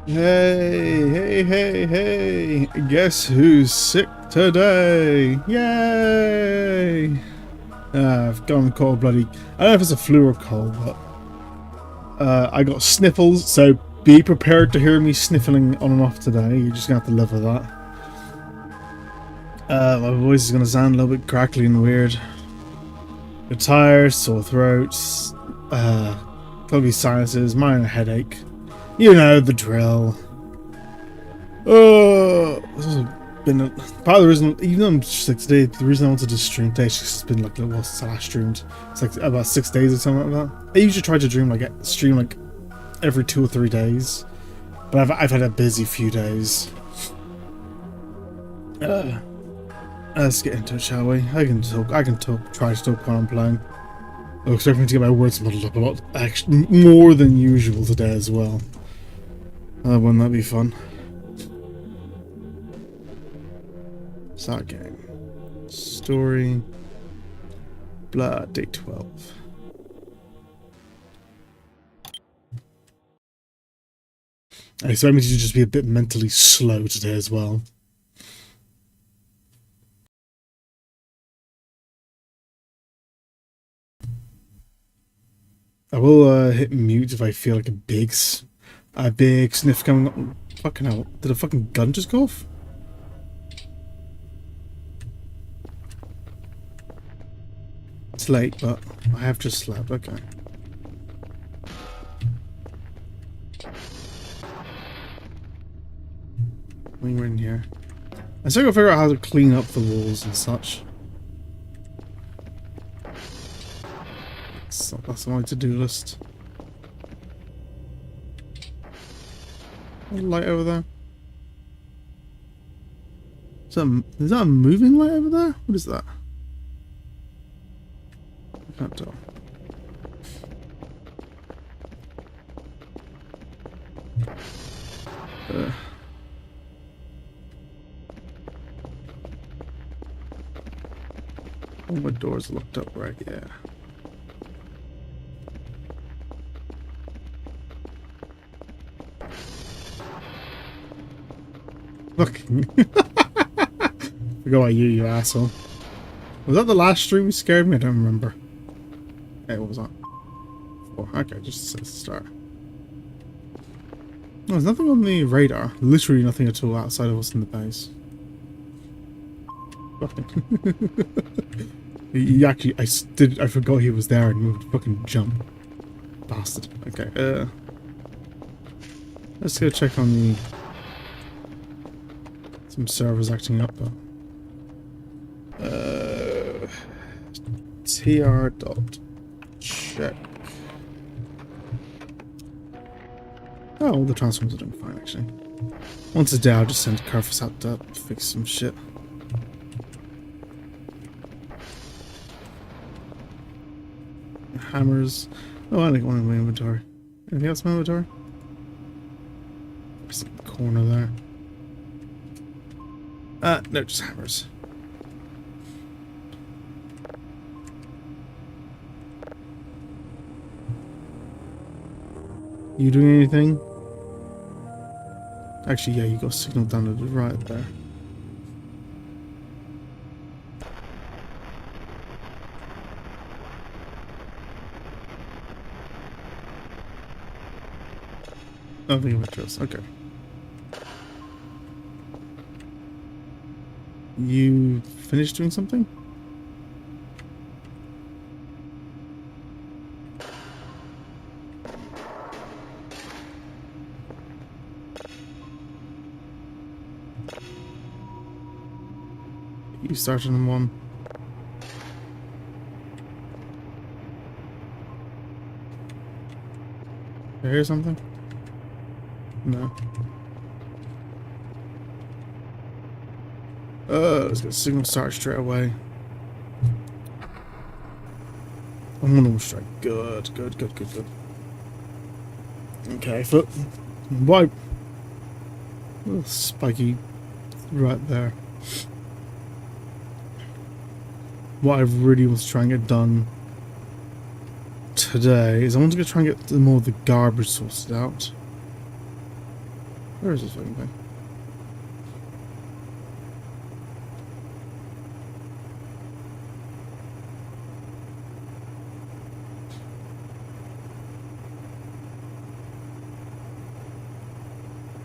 Hey, hey, hey, hey! Guess who's sick today? Yay! I've gone cold bloody. I don't know if it's a flu or cold, but I got sniffles, so be prepared to hear me sniffling on and off today. You're just gonna have to live with that. My voice is gonna sound a little bit crackly and weird. You're tired, sore throats, probably sinuses, minor headache. You know the drill. This has been part of the reason, even though I'm just like today, the reason I wanted to stream today is just been like, well, since I last streamed, it's like about 6 days or something like that. I usually try to stream like every 2 or 3 days, but I've had a busy few days. Let's get into it, shall we? I can talk, try to talk while I'm playing. I'm expecting to get my words muddled up a lot, actually, more than usual today as well. Wouldn't that be fun? Start game. Story. Blah, day 12. I expect me to just be a bit mentally slow today as well. I will hit mute if I feel like a big sniff coming up. Fucking hell. Did a fucking gun just go off? It's late, but I have just slept. Okay. When we're in here. I still gotta figure out how to clean up the walls and such. That's my to-do list. Light over there. Is that a moving light over there? What is that? I can't tell. All my doors are locked up, right? Yeah. Look. Forgot about you asshole. Was that the last stream you scared me? I don't remember. Hey, what was that? Oh, okay, just says start. Oh, there's nothing on the radar. Literally nothing at all outside of what's in the base. He actually, I forgot he was there and moved to fucking jump. Bastard. Okay, let's go check on the... Some servers acting up, but... tr.check. Oh, all the transformers are doing fine, actually. Once a day, I'll just send Carfus out to fix some shit. Hammers. Oh, I like one in my inventory. Anything else in my inventory? There's in the corner there. No, just hammers. You doing anything? Actually, yeah, you got a signal down to the right there. Oh, the address. Okay. You finished doing something? You started on one. Did I hear something? No. Let's get signal start straight away. I'm gonna strike. Good. Okay, foot. Wipe. A little spiky right there. What I really want to try and get done today is I want to try and get more of the garbage sorted out. Where is this fucking thing?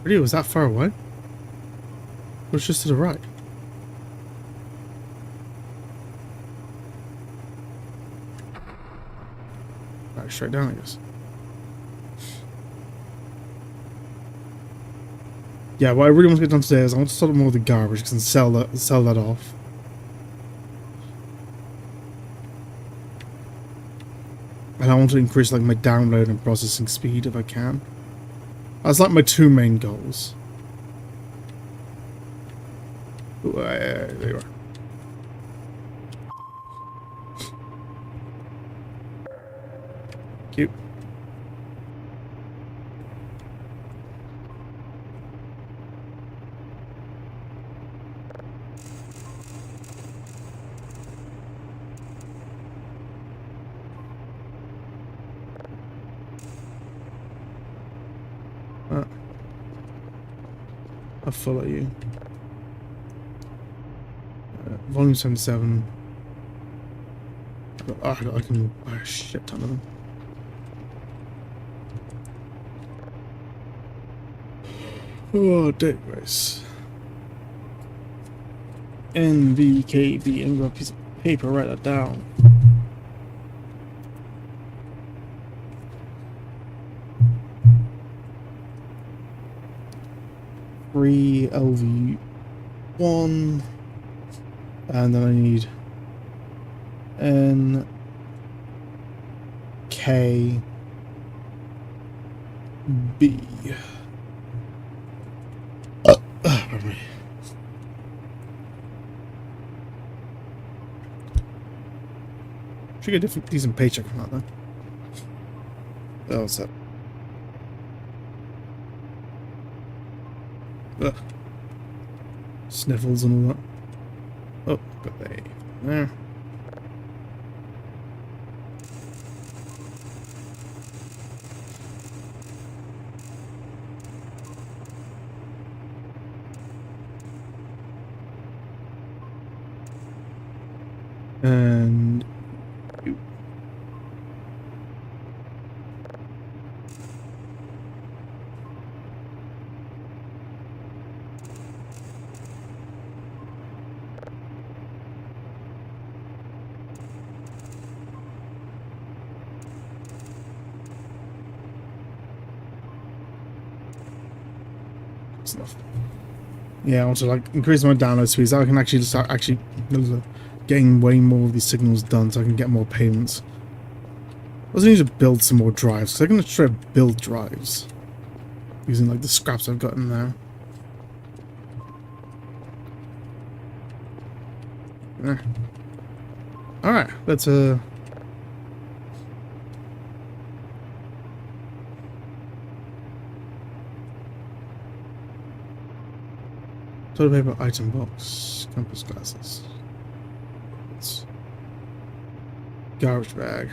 Really, was that far away? It was just to the right. Alright, straight down, I guess. Yeah, what I really want to get done today is I want to sort more of the garbage and sell that off. And I want to increase like my download and processing speed if I can. That's like my two main goals. Ooh, there you are. Cute. I'll follow you. Volume 77. I can buy a shit ton of them. Oh, database. NVKB. I'm gonna piece of paper, write that down. LV1, and then I need NKB. Pardon me. Should get a decent paycheck from that, though. Oh, what's that? Ugh. Sniffles and all that. Oh, got they there. And you. Enough. Yeah, I want to like increase my download speed so I can actually start getting way more of these signals done so I can get more payments. I also need to build some more drives because I'm going to try to build drives using like the scraps I've got in there. There. Alright, let's toilet paper, item box, compass glasses. It's garbage bag.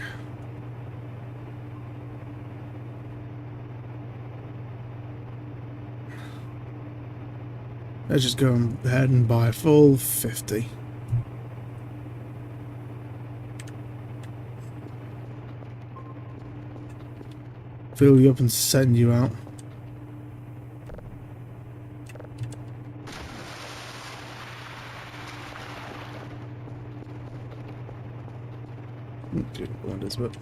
Let's just go ahead and buy a full 50. Fill you up and send you out. But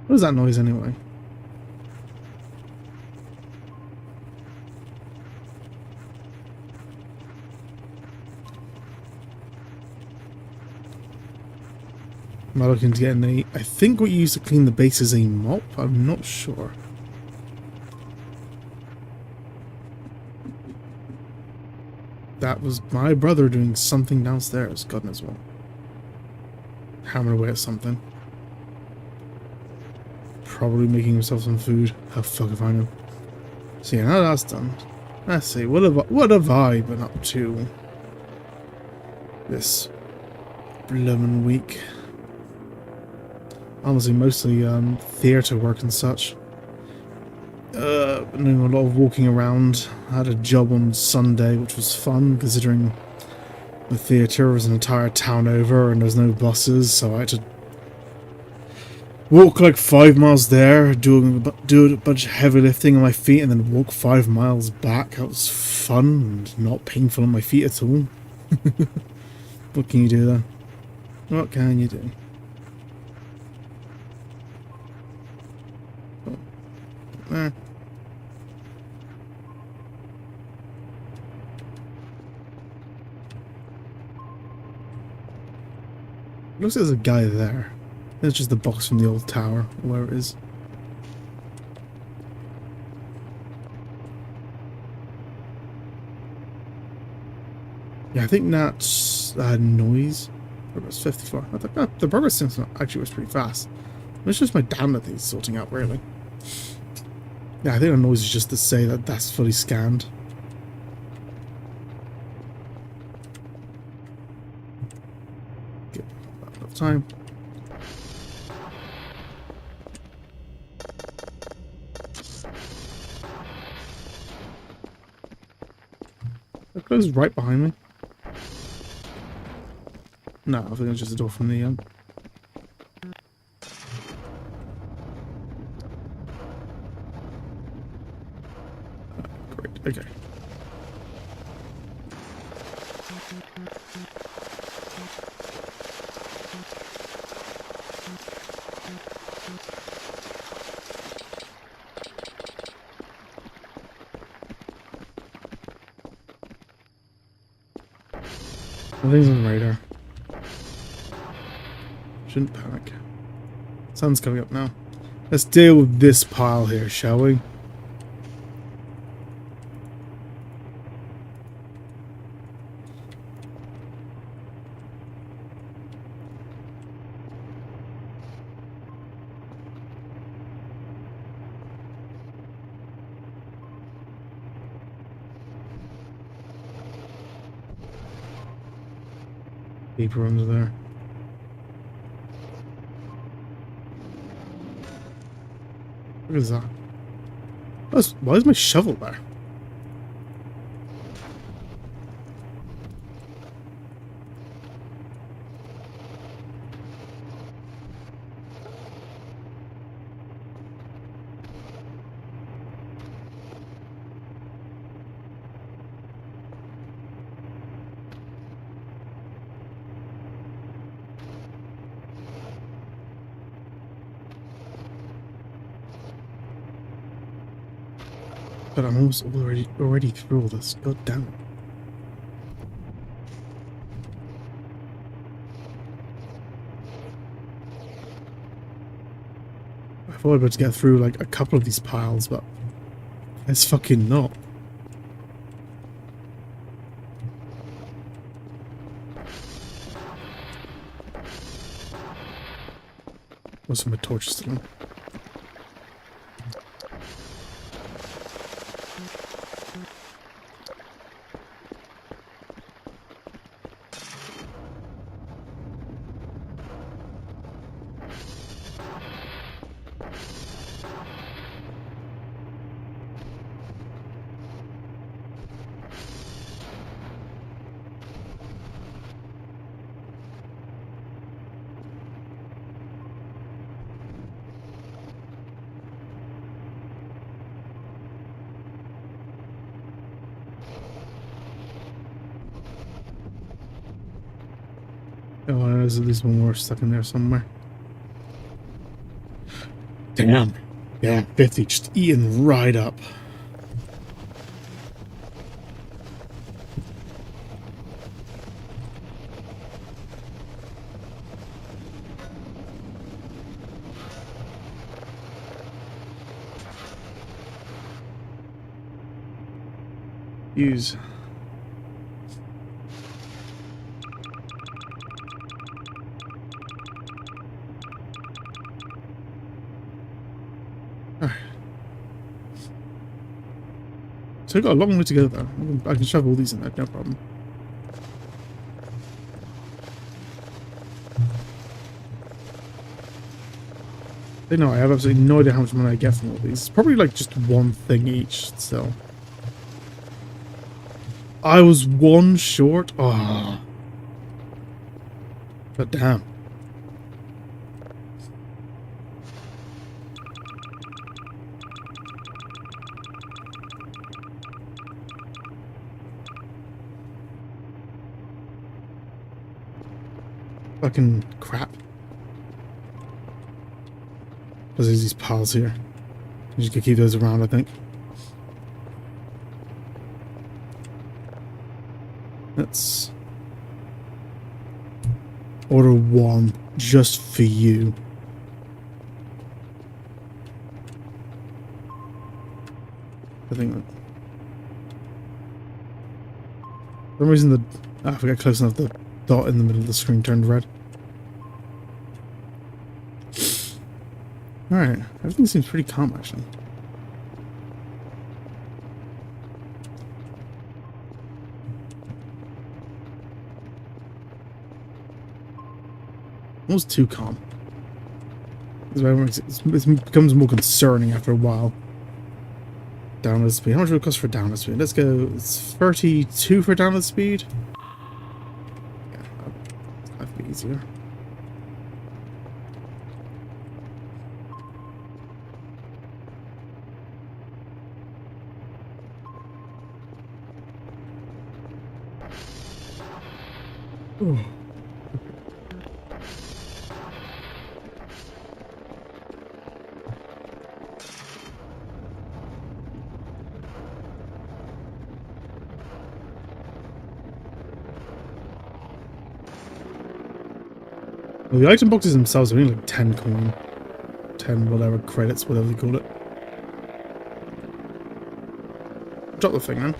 what is that noise anyway? Am I looking to get any? I think what you use to clean the base is a mop. I'm not sure. That was my brother doing something downstairs. God knows what. Hammering away at something. Probably making himself some food. How fuck if I know. So yeah, now that's done. Let's see, what have I been up to this bloomin' week? Honestly, mostly theatre work and such. Been doing a lot of walking around. I had a job on Sunday, which was fun, considering the theatre was an entire town over and there's no buses, so I had to walk like 5 miles there, do a bunch of heavy lifting on my feet, and then walk 5 miles back. That was fun and not painful on my feet at all. What can you do then? What can you do? Oh. Looks like there's a guy there. It's just the box from the old tower, where it is. Yeah, I think that's noise. Progress 54. I thought, the progress seems actually was pretty fast. It's just my damn that thing's sorting out, really. Yeah, I think the noise is just to say that that's fully scanned. Give that enough time. It closed right behind me. No, I think it's just a door from the great, okay. Nothing's on the radar. Shouldn't panic. Sun's coming up now. Let's deal with this pile here, shall we? Deeper under there. What is that? Why is my shovel there? But I'm almost already through all this. God damn it. I thought I'd be able to get through like a couple of these piles, but it's fucking not. What's my torch still on? Oh, there's at least one more stuck in there somewhere. Damn. Yeah, 50 just eating right up. Use. So I've got a long way to go though. I can shove all these in there, no problem. I know I have absolutely no idea how much money I get from all these. It's probably like just one thing each still. I was one short. Oh. But damn. Fucking crap. There's these piles here. You just gotta keep those around, I think. Let's order one just for you. I think that for some reason if I get close enough, the dot in the middle of the screen turned red. Alright, everything seems pretty calm actually. Almost too calm. It becomes more concerning after a while. Download speed. How much will it cost for download speed? Let's go. It's 32 for download speed. Yeah, that'd be easier. Ooh. Well, the item boxes themselves are only like 10 coin. 10 whatever credits, whatever they call it. Drop the thing, man.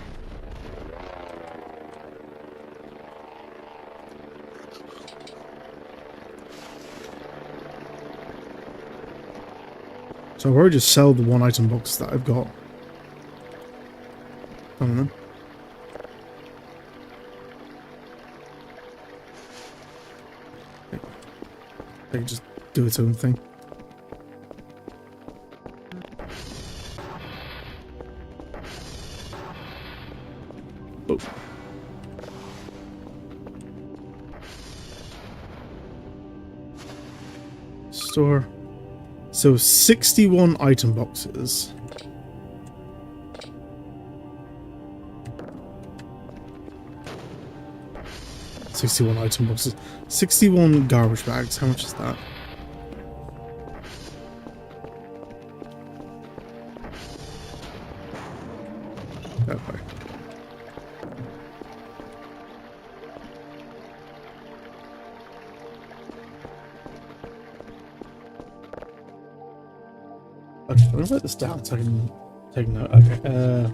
So I'll probably just sell the one item box that I've got. I don't know. I can just do its own thing. Oh. Store. So 61 item boxes. $61 item boxes. 61 garbage bags. How much is that? Okay. Okay, I'm gonna write this down so I can take a note. Okay.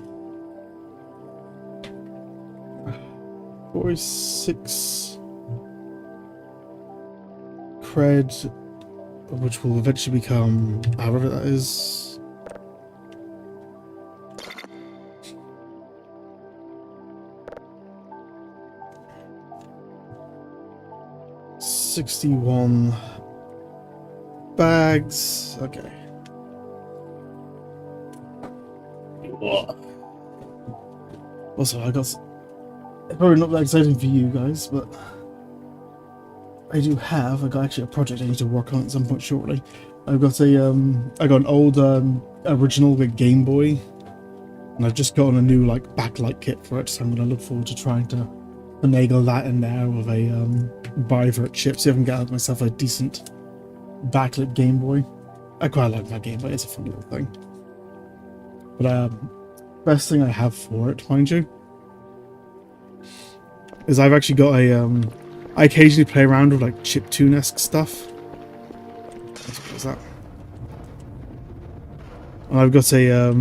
46 cred, which will eventually become however that is. $61 bags. Okay. Also, I got. It's probably not that exciting for you guys, but I do have. I got actually a project I need to work on at some point shortly. I've got I got an old original Game Boy, and I've just gotten a new like backlight kit for it. So I'm gonna look forward to trying to finagle that in there with a Bivert chip. See if I can get myself a decent backlit Game Boy. I quite like that Game Boy. It's a fun little thing. But best thing I have for it, mind you, is I've actually got a I occasionally play around with like chiptune-esque stuff. What's that? And I've got a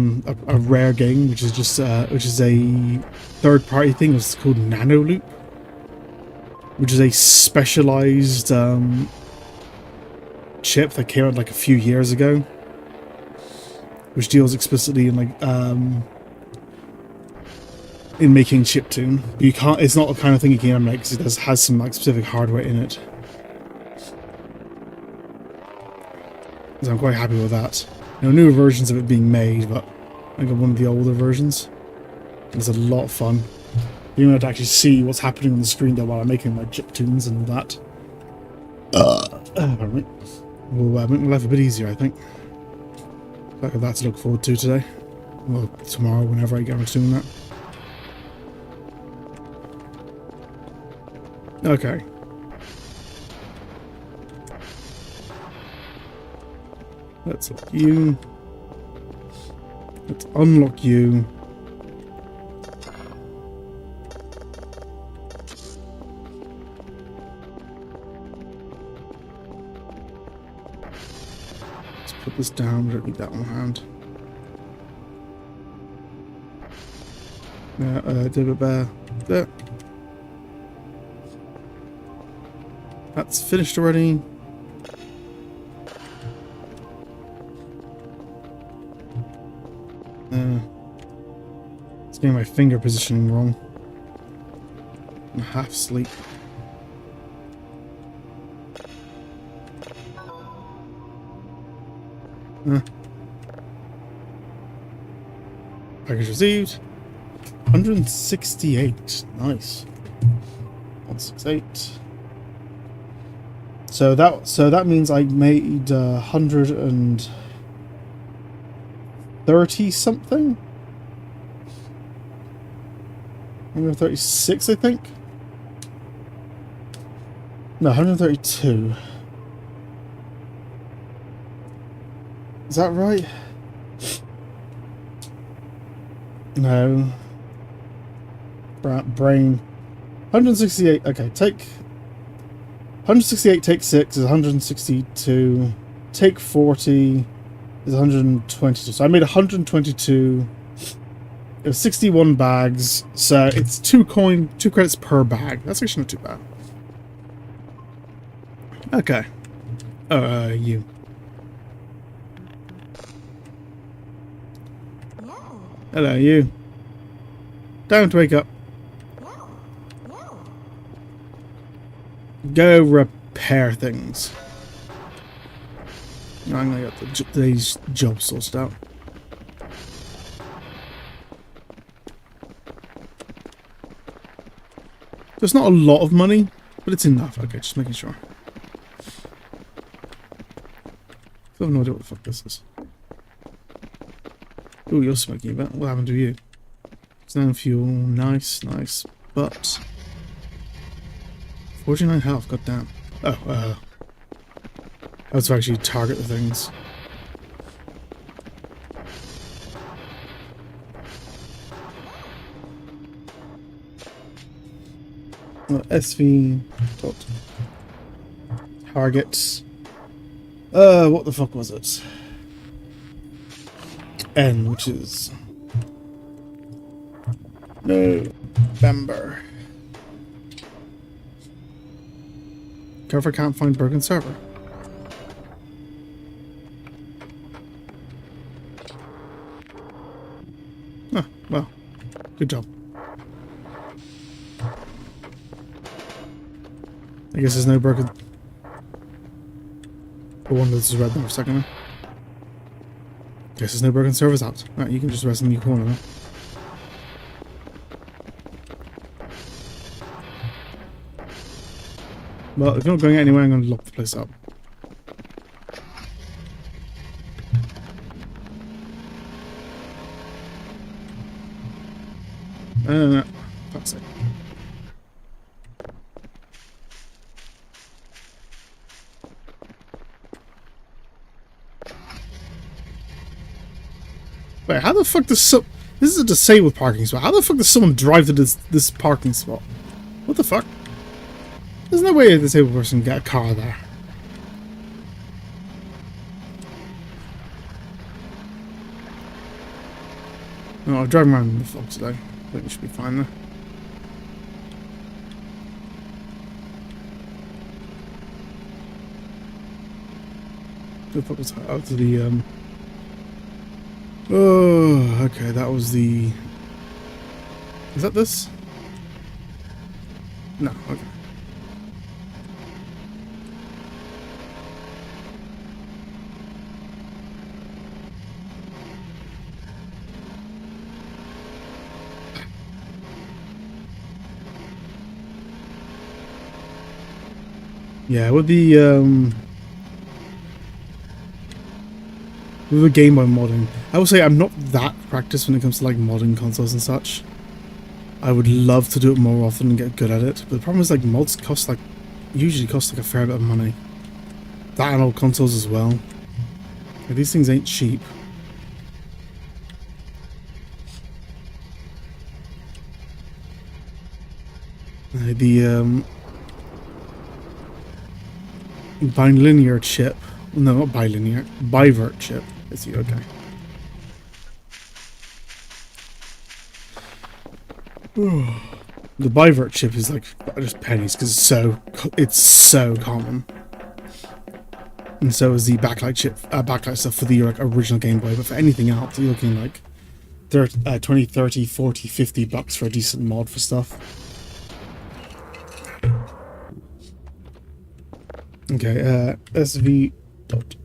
rare game which is just which is a third-party thing. It's called Nano Loop, which is a specialized chip that came out like a few years ago, which deals explicitly in like in making chiptune. You can't. It's not the kind of thing you can emulate because it has some like specific hardware in it. So I'm quite happy with that. You know, newer versions of it being made, but I got one of the older versions. It's a lot of fun. Being able to actually see what's happening on the screen there while I'm making my chiptunes and all that. Pardon me. Will make my life a bit easier, I think. I got that to look forward to today. Well, tomorrow, whenever I get around to doing that. Okay. Let's lock you. Let's unlock you. Let's put this down. We don't need that on hand. There. That's finished already. It's getting my finger positioning wrong. I'm half asleep. Package received. 168. Nice. 168. So that means I made 130 something. 136, I think. No, 132. Is that right? No. Brain. 168. Okay, take 168. Take 6 is 162. Take 40 is 122. So I made 122. It was 61 bags, so it's 2 credits per bag. That's actually not too bad. Okay. You. Hello, you. Don't wake up. Go repair things. I'm gonna get these jobs sorted out. There's not a lot of money, but it's enough. Okay, just making sure. I have no idea what the fuck this is. Ooh, you're smoking a bit. What happened to you? Stand fuel. Nice, nice. But 49 health, goddamn. Oh, how to actually target the things. SV dot targets. What the fuck was it? N, which is November. Cover can't find broken server. Oh, well, good job. I guess there's no broken. I wonder this is red there for a second. Guess there's no broken servers out. Right, you can just rest in your corner now. Well, if you're not going anywhere, I'm going to lock the place up. No. Fuck's sake. Wait, how the fuck does some... This is a disabled parking spot. How the fuck does someone drive to this parking spot? What the fuck? There's no way a disabled person can get a car there. No, I'll drive around in the fog today. I think we should be fine there. Good fuck was out to the Oh, okay, that was the Is that this? No, okay. Yeah, with the Game Boy modding, I will say I'm not that practiced when it comes to like modding consoles and such. I would love to do it more often and get good at it, but the problem is like mods cost like usually cost like a fair bit of money. That and old consoles as well. Like, these things ain't cheap. The bilinear chip. No, not bilinear. Bivert chip. Is he okay? The bivert chip is like just pennies because it's so common. And so is the backlight chip, backlight stuff for the like original Game Boy. But for anything else, you're looking like 20, 30, 40, 50 bucks for a decent mod for stuff. Okay, SV dot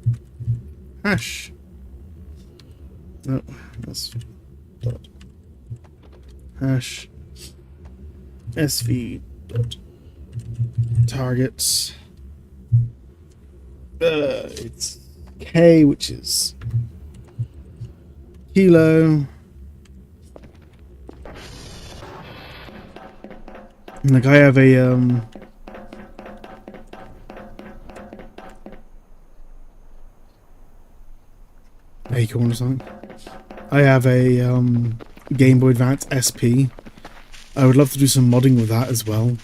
hash. No, SV dot hash. SV dot targets. It's K, which is kilo. And like I have a Acorn or something. I have a Game Boy Advance SP. I would love to do some modding with that as well.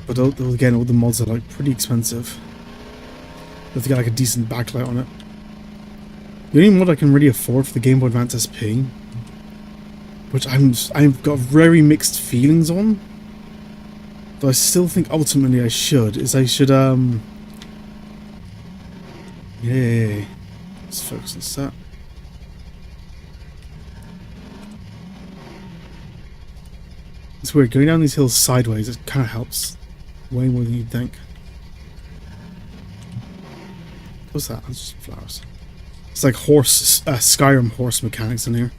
But again, all the mods are like pretty expensive. You have to get like a decent backlight on it. The only mod I can really afford for the Game Boy Advance SP, which I've got very mixed feelings on, but I still think ultimately I should yay. Let's focus on that. It's weird, going down these hills sideways, it kind of helps way more than you'd think. What's that? That's just flowers. It's like Skyrim horse mechanics in here.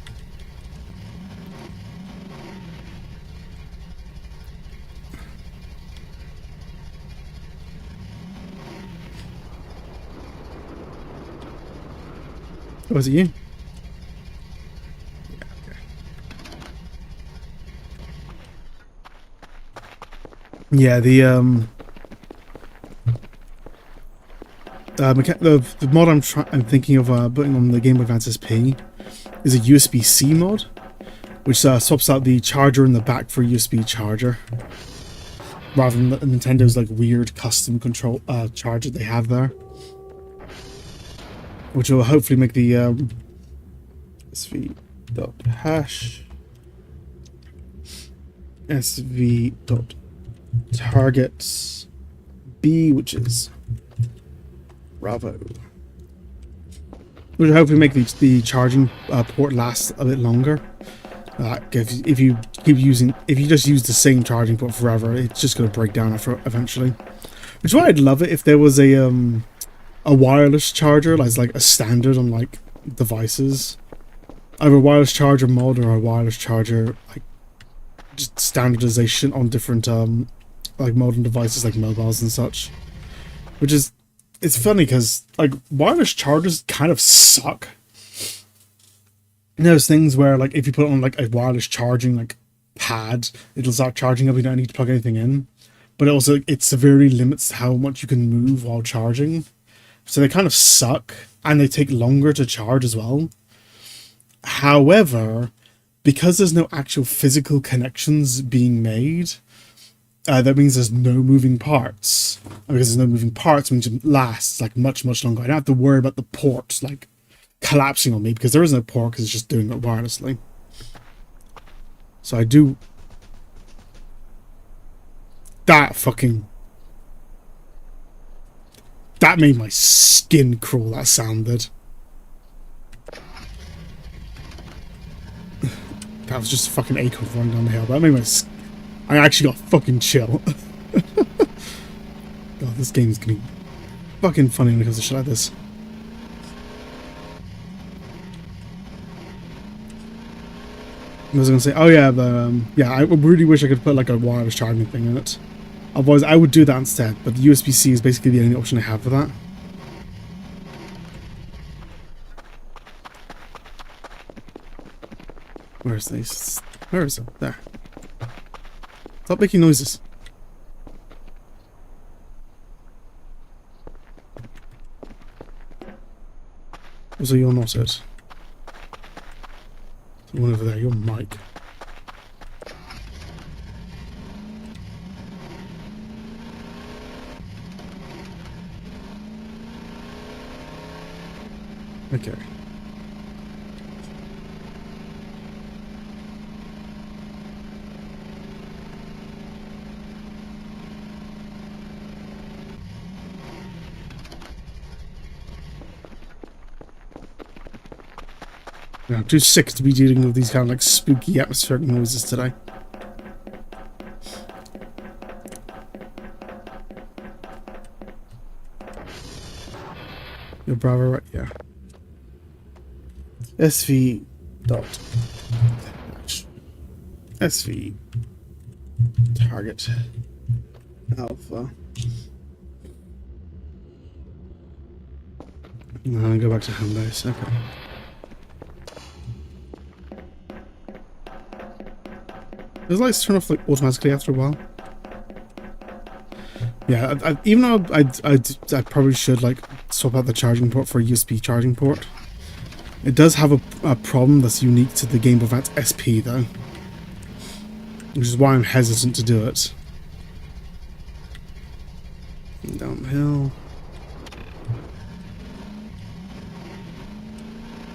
Oh, is it you? Yeah, okay. Yeah, the mod I'm thinking of putting on the Game Boy Advance SP is a USB-C mod, which swaps out the charger in the back for a USB charger, rather than Nintendo's like weird custom control charger they have there, which will hopefully make the sv.hash sv.targets B, which is Bravo, which will hopefully make the charging port last a bit longer. If you just use the same charging port forever, it's just going to break down eventually. Which is why I'd love it if there was a wireless charger as like a standard on like devices, either a wireless charger mod or a wireless charger like just standardization on different like modern devices like mobiles and such. Which is, it's funny because like wireless chargers kind of suck. There's things where like if you put on like a wireless charging like pad, it'll start charging up. You don't need to plug anything in, but it severely limits how much you can move while charging. So they kind of suck, and they take longer to charge as well. However, because there's no actual physical connections being made, that means there's no moving parts. And because there's no moving parts, it means it lasts like much, much longer. I don't have to worry about the port like collapsing on me because there is no port because it's just doing it wirelessly. So I do... That made my skin crawl, that sounded. That was just fucking Acorn running down the hill. But anyways, I actually got fucking chill. God, this game is gonna be fucking funny when it comes to shit like this. I was gonna say, oh yeah, yeah, I really wish I could put like a wireless charging thing in it. Otherwise, I would do that instead. But the USB-C is basically the only option I have for that. Where is this? Where is it? There. Stop making noises. So you're not it. The one over there, your mic. Okay. Yeah, I'm too sick to be dealing with these kind of like spooky atmospheric noises today. Your brother, right? Yeah. SV dot SV target alpha. And go back to home base. Okay. Those lights turn off like automatically after a while. Yeah, even though I probably should like swap out the charging port for a USB charging port. It does have a problem that's unique to the Game Boy Advance SP though, which is why I'm hesitant to do it. Down the hill.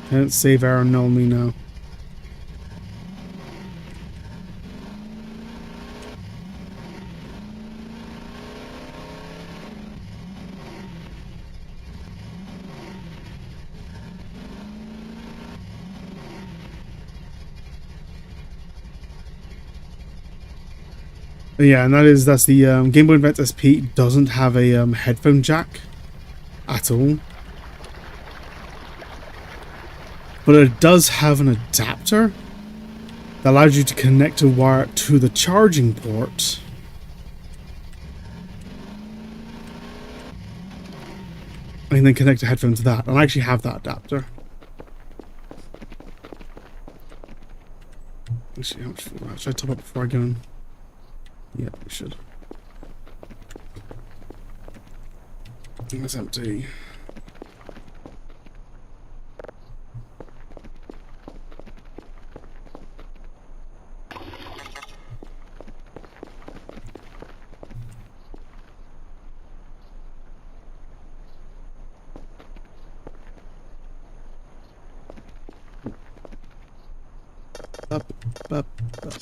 Can't save error, null me now. Yeah, and that's the Game Boy Advance SP doesn't have a headphone jack at all, but it does have an adapter that allows you to connect a wire to the charging port. And then connect a headphone to that, and I actually have that adapter. Actually, how much should I top up before I go in? Yeah, we should. That's empty. Up, up, up.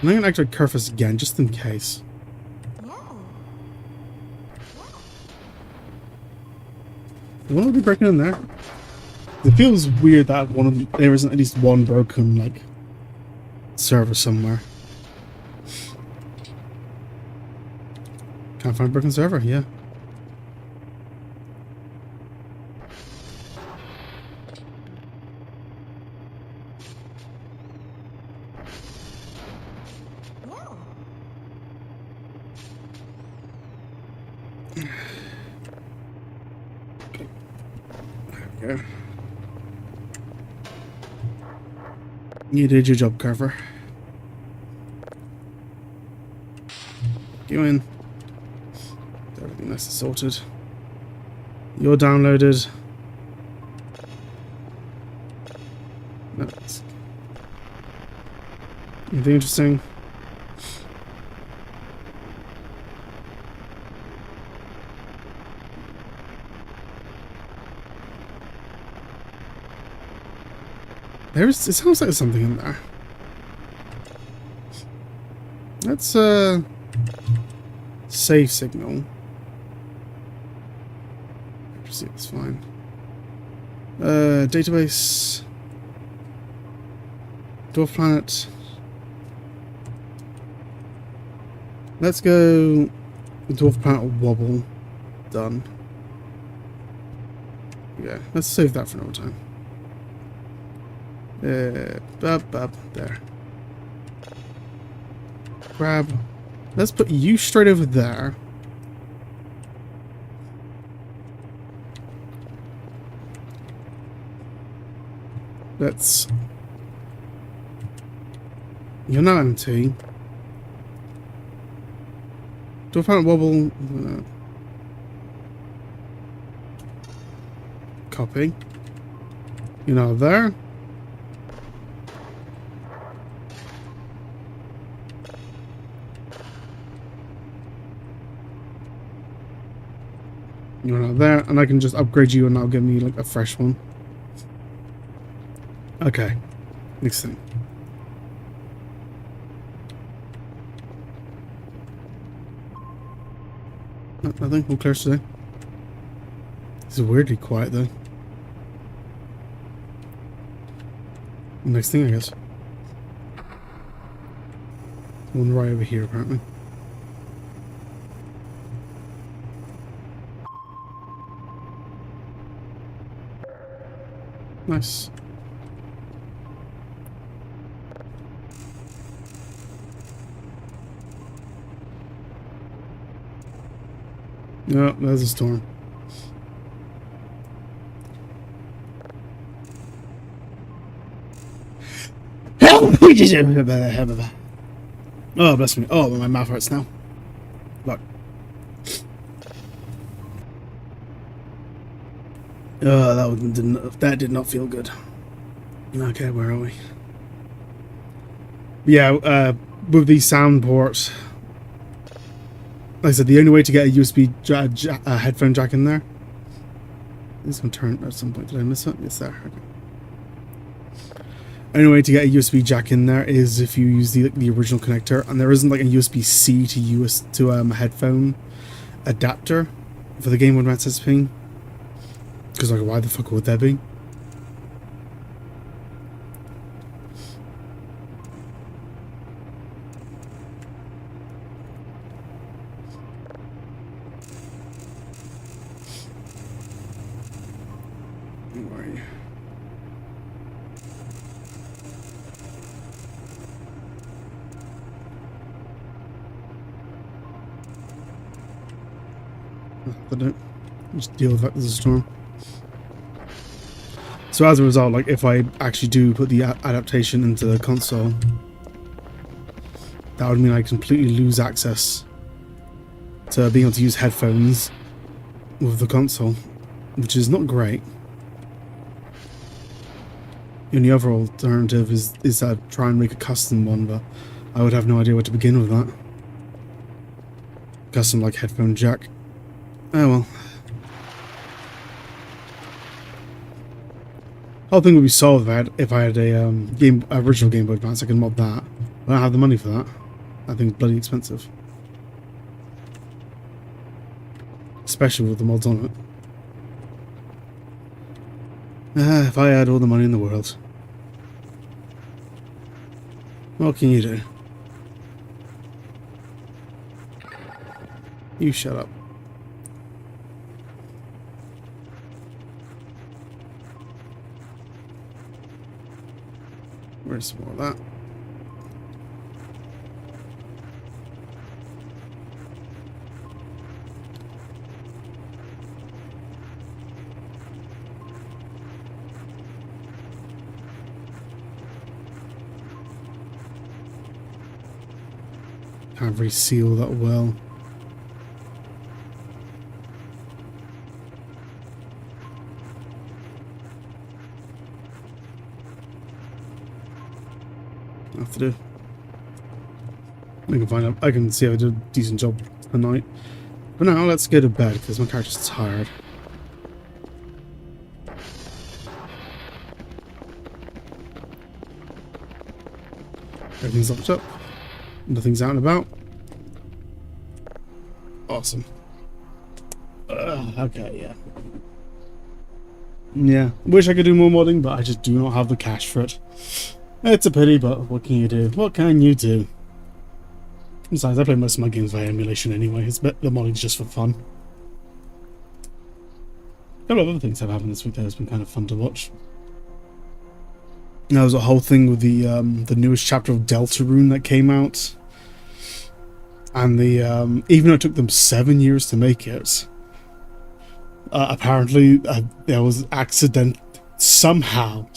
I'm going to activate Curfus again, just in case. What would be breaking in there? It feels weird that there isn't at least one broken, like, server somewhere. Can't find a broken server, yeah. There we go. You did your job, Carver. Go in. Everything nice and sorted. You're downloaded. No, anything interesting? It sounds like there's something in there. That's a safe signal. See, it's fine. Database. Dwarf planet. Let's go Dwarf planet wobble. Done. Yeah, let's save that for another time. There. Grab. Let's put you straight over there. Let's... You're not empty. Dwarf planet wobble. Copy. You're now there. You're not there, and I can just upgrade you and that'll give me like a fresh one. Okay. Next thing. Nothing. All clear today. This is weirdly quiet though. Next thing, I guess. One right over here, apparently. Nice. No, there's a storm. Oh, bless me. Oh, my mouth hurts now. Look. Oh, that did not feel good. Okay, where are we? Yeah, with these sound ports, like I said, the only way to get a USB headphone jack in there. It's going to turn at some point. Did I miss it? It's there. Okay. Only way to get a USB jack in there is if you use the original connector, and there isn't like a USB-C to a headphone adapter for the Game Boy Advance SP. Because like, why the fuck would there be? Where are you? I don't just deal with that as a storm. So as a result, like if I actually do put the adaptation into the console, that would mean I completely lose access to being able to use headphones with the console, which is not great. The only other alternative is to try and make a custom one, but I would have no idea where to begin with that. Custom like headphone jack. Oh well. The whole thing would be solved if I had a original Game Boy Advance. I can mod that. I don't have the money for that. That thing's bloody expensive. Especially with the mods on it. If I had all the money in the world. What can you do? You shut up. Where's some more of that? Can't reseal that well. Have to do. I can find out. I can see if I did a decent job tonight. But now let's go to bed because my character's tired. Everything's locked up. Nothing's out and about. Awesome. Okay, yeah. Yeah, wish I could do more modding, but I just do not have the cash for it. It's a pity, but what can you do? What can you do? Besides, I play most of my games via emulation anyway. The modding's just for fun. A couple of other things have happened this week that has been kind of fun to watch. There was a whole thing with the newest chapter of Deltarune that came out, and even though it took them 7 years to make it, apparently there was somehow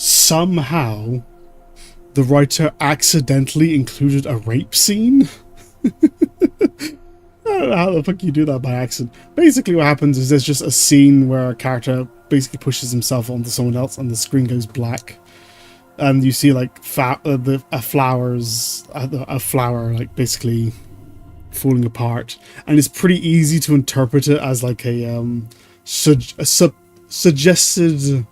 the writer accidentally included a rape scene. I don't know how the fuck you do that by accident. Basically what happens is there's just a scene where a character basically pushes himself onto someone else and the screen goes black. And you see like a flower like basically falling apart. And it's pretty easy to interpret it as like a suggested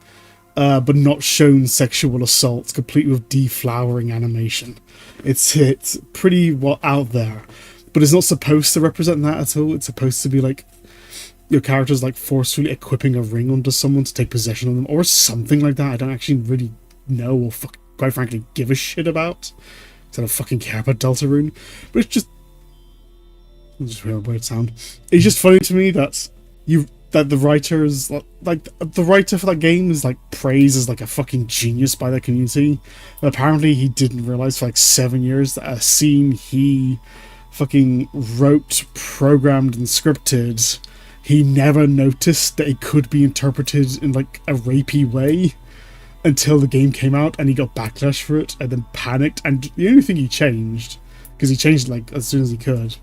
but not shown sexual assault, complete with deflowering animation. It's pretty well out there. But it's not supposed to represent that at all. It's supposed to be like your character's like forcefully equipping a ring onto someone to take possession of them, or something like that. I don't actually really know or quite frankly give a shit about. I don't fucking care about Deltarune. But it's just a weird sound. It's just funny to me that the writers like the writer for that game is like praised as like a fucking genius by the community. But apparently he didn't realize for like 7 years that a scene he fucking wrote, programmed, and scripted, he never noticed that it could be interpreted in like a rapey way until the game came out, and he got backlash for it and then panicked. And the only thing he changed, because he changed like as soon as he could,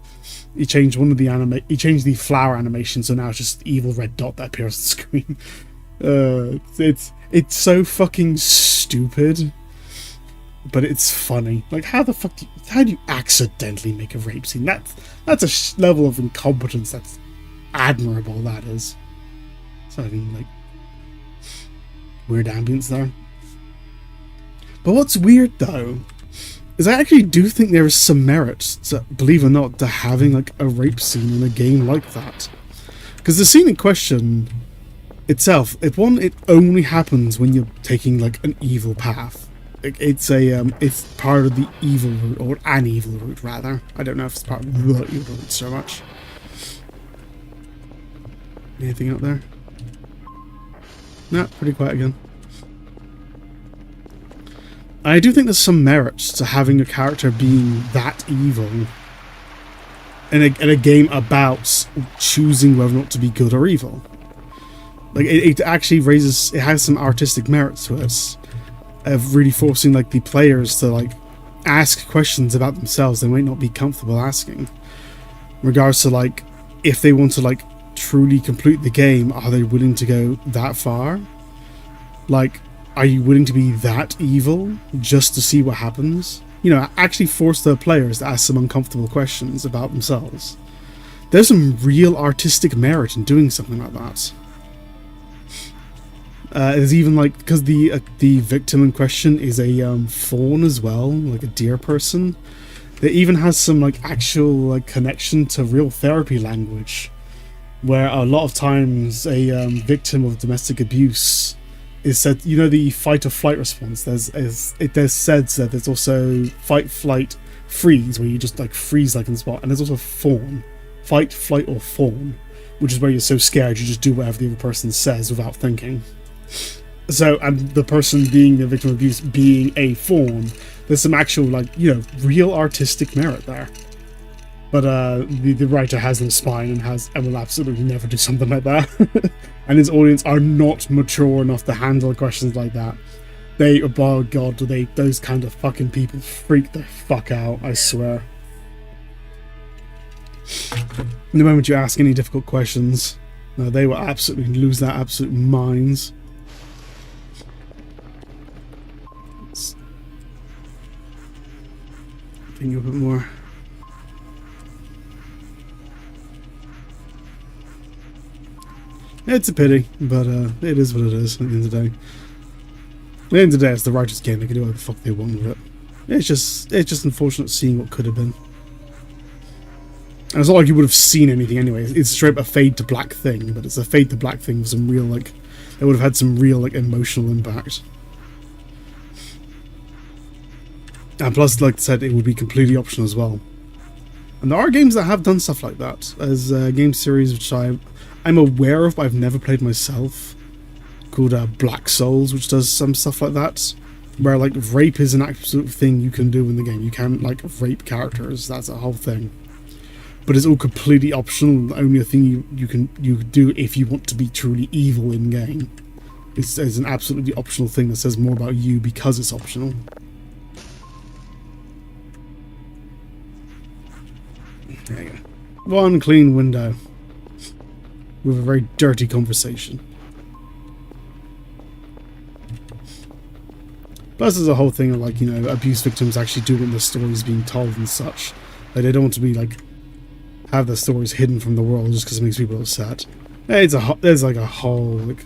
he changed he changed the flower animation, so now it's just the evil red dot that appears on the screen. It's so fucking stupid, but it's funny. Like, how do you accidentally make a rape scene? That's a level of incompetence that's admirable, that is. So I mean, like, weird ambience there. But what's weird though is I actually do think there is some merit to, believe it or not, to having like a rape scene in a game like that. Because the scene in question itself, it only happens when you're taking like an evil path. It's part of the evil route, or an evil route rather. I don't know if it's part of the evil route so much. Anything out there? No, pretty quiet again. I do think there's some merit to having a character being that evil in a game about choosing whether or not to be good or evil. Like, it actually it has some artistic merit to it, of really forcing like the players to like ask questions about themselves they might not be comfortable asking. In regards to like, if they want to like truly complete the game, are they willing to go that far? Like, are you willing to be that evil just to see what happens? You know, actually force the players to ask some uncomfortable questions about themselves. There's some real artistic merit in doing something like that. There's even like, because the victim in question is a fawn as well, like a deer person. There even has some like actual like connection to real therapy language, where a lot of times a victim of domestic abuse is said, you know, the fight or flight response. There's said that there's also fight, flight, freeze, where you just like freeze like in the spot, and there's also fawn, fight, flight, or fawn, which is where you're so scared you just do whatever the other person says without thinking. So, and the person being the victim of abuse being a fawn, there's some actual like, you know, real artistic merit there. But the writer has no spine and will absolutely never do something like that. And his audience are not mature enough to handle questions like that. Oh god, those kind of fucking people freak the fuck out, I swear. The moment you ask any difficult questions, they will absolutely lose their absolute minds. Let's think a bit more. It's a pity, but it is what it is at the end of the day. At the end of the day, it's the writer's game. They can do whatever the fuck they want with it. It's just unfortunate seeing what could have been. And it's not like you would have seen anything anyway. It's straight up a fade to black thing, but it's a fade to black thing with some real, like, it would have had some real like emotional impact. And plus, like I said, it would be completely optional as well. And there are games that have done stuff like that. There's a game series which I'm aware of, but I've never played myself, called Black Souls, which does some stuff like that, where like rape is an absolute thing you can do in the game. You can like rape characters. That's a whole thing. But it's all completely optional. Only a thing you do if you want to be truly evil in game. It's an absolutely optional thing that says more about you because it's optional. There you go. One clean window with a very dirty conversation. Plus, there's a whole thing of like, you know, abuse victims actually do want their stories being told and such. Like, they don't want to be like have their stories hidden from the world just because it makes people upset. There's like a whole like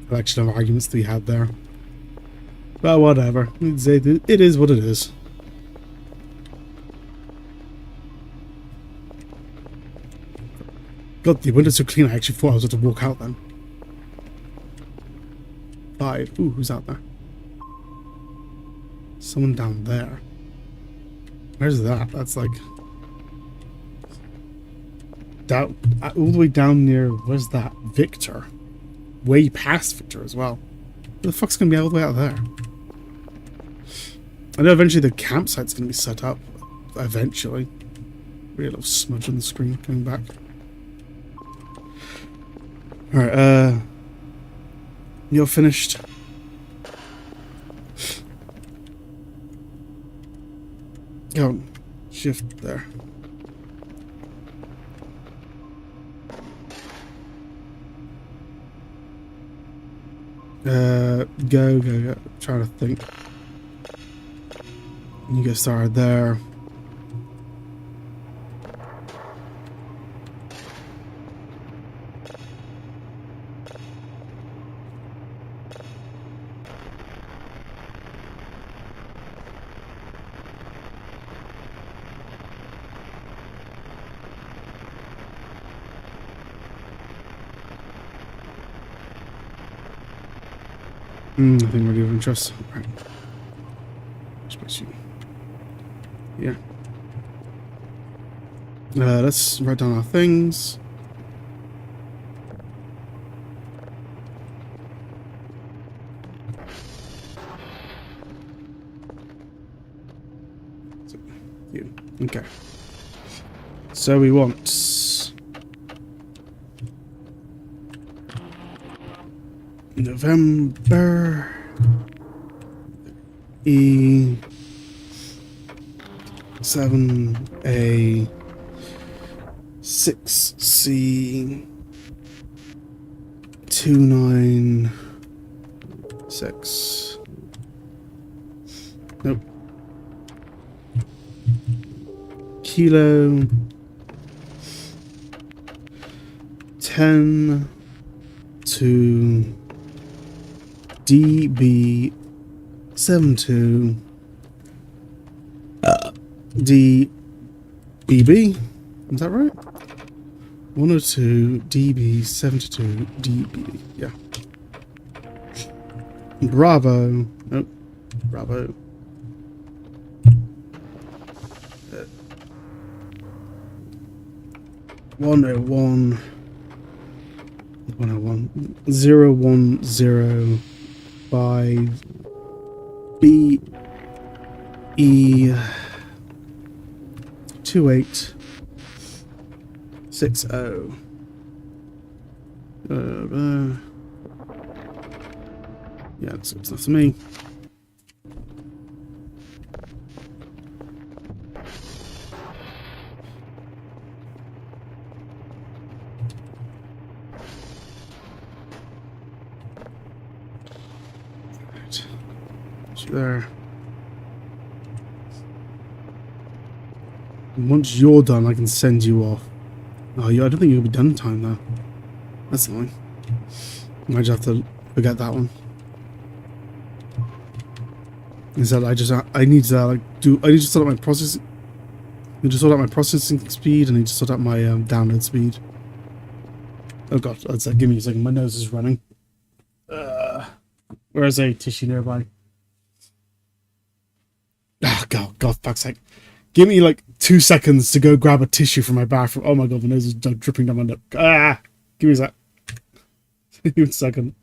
collection of arguments to be had there. But whatever, it is what it is. God, the window's so clean. I actually thought I was going to walk out then. 5. Ooh, who's out there? Someone down there. Where's that? That's like down, all the way down near. Where's that? Victor. Way past Victor as well. Who the fuck's gonna be all the way out there? I know eventually the campsite's gonna be set up. Eventually. Really a little smudge on the screen coming back. Alright, you're finished. Go. Shift there. Go. I'm trying to think. You get started there. Nothing really of interest. Right. Yeah. Let's write down our things. Okay. So we want November E7A 6C 296. Nope. Kilo 10 to DB72 DBB. Is that right? 102 DB72 DBB. Yeah. Bravo. Nope. Bravo. 101 010 B E 2860. Yeah, it's enough to me. There. And once you're done, I can send you off. Oh, yeah, I don't think you'll be done in time though. That's annoying. I might just have to forget that one. Instead, I need to I need to sort out my processing. I need to sort out my processing speed. I need to sort out my download speed. Oh god, that's give me a second. My nose is running. Where is a tissue nearby? Oh, God, fuck's sake. Give me like 2 seconds to go grab a tissue from my bathroom. Oh my God, the nose is dripping down my lip. Ah! Give me a sec. Give me a second.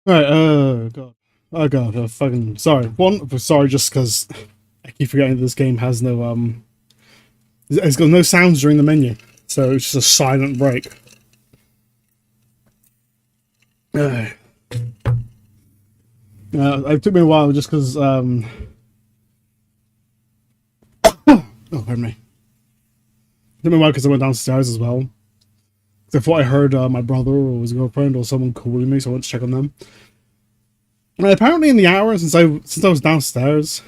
Alright, God. Oh god, fucking sorry. Sorry, just because I keep forgetting this game has no it's got no sounds during the menu, so it's just a silent break. It took me a while just because oh, pardon me. It took me a while because I went downstairs as well. I thought I heard my brother or his girlfriend or someone calling me, so I went to check on them. And apparently, in the hour since I was downstairs,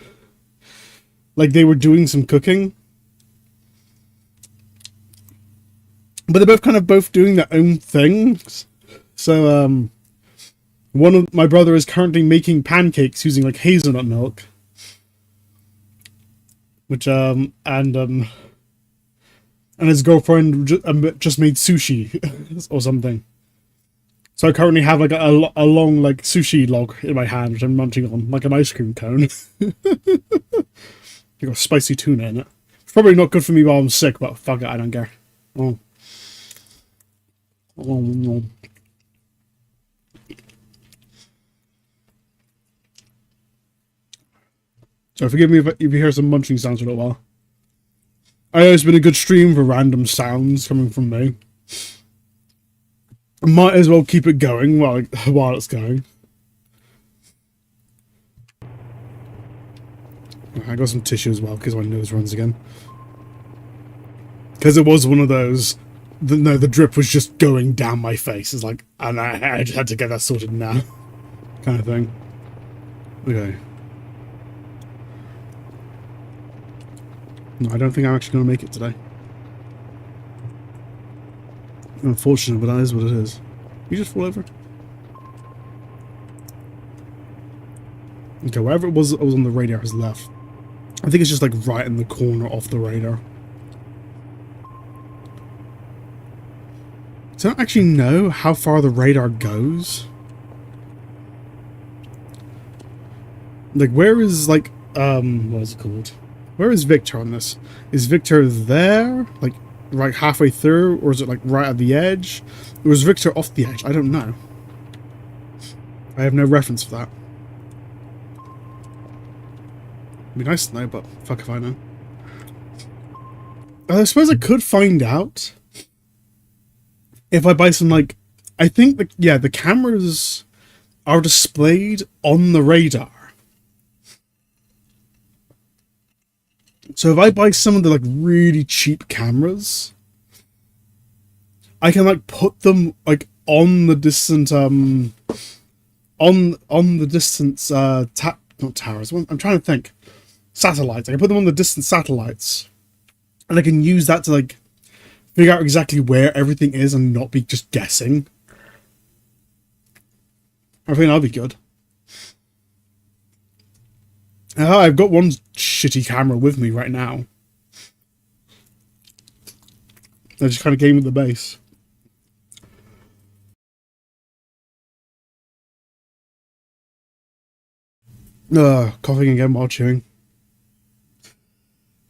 like they were doing some cooking, but they're both doing their own things. So one of my brother is currently making pancakes using like hazelnut milk, which and his girlfriend just made sushi or something. So I currently have like a long like sushi log in my hand, which I'm munching on like an ice cream cone. You got spicy tuna in it. It's probably not good for me while I'm sick, but fuck it, I don't care. Oh. Oh no. So forgive me if you hear some munching sounds for a little while. I know it's been a good stream for random sounds coming from me. Might as well keep it going while it's going. I got some tissue as well because my nose runs again. Because it was one of those. The drip was just going down my face. It's like, and I just had to get that sorted now, kind of thing. Okay. No, I don't think I'm actually going to make it today. Unfortunate, but that is what it is. You just fall over. Okay, wherever it was that was on the radar has left. I think it's just like right in the corner off the radar. So I don't actually know how far the radar goes. Like, where is like what is it called? Where is Victor on this? Is Victor there? Like right halfway through? Or is it like right at the edge? Or is Victor off the edge? I don't know. I have no reference for that. It'd be nice to know, but fuck if I know. I suppose I could find out if I buy some, like, I think the cameras are displayed on the radar. So if I buy some of the like really cheap cameras, I can like put them like on the distant on the distance not towers. I'm trying to think. Satellites. I can put them on the distant satellites, and I can use that to like figure out exactly where everything is and not be just guessing. I think that'll be good. I've got one shitty camera with me right now. I just kind of came with the base. Coughing again while chewing.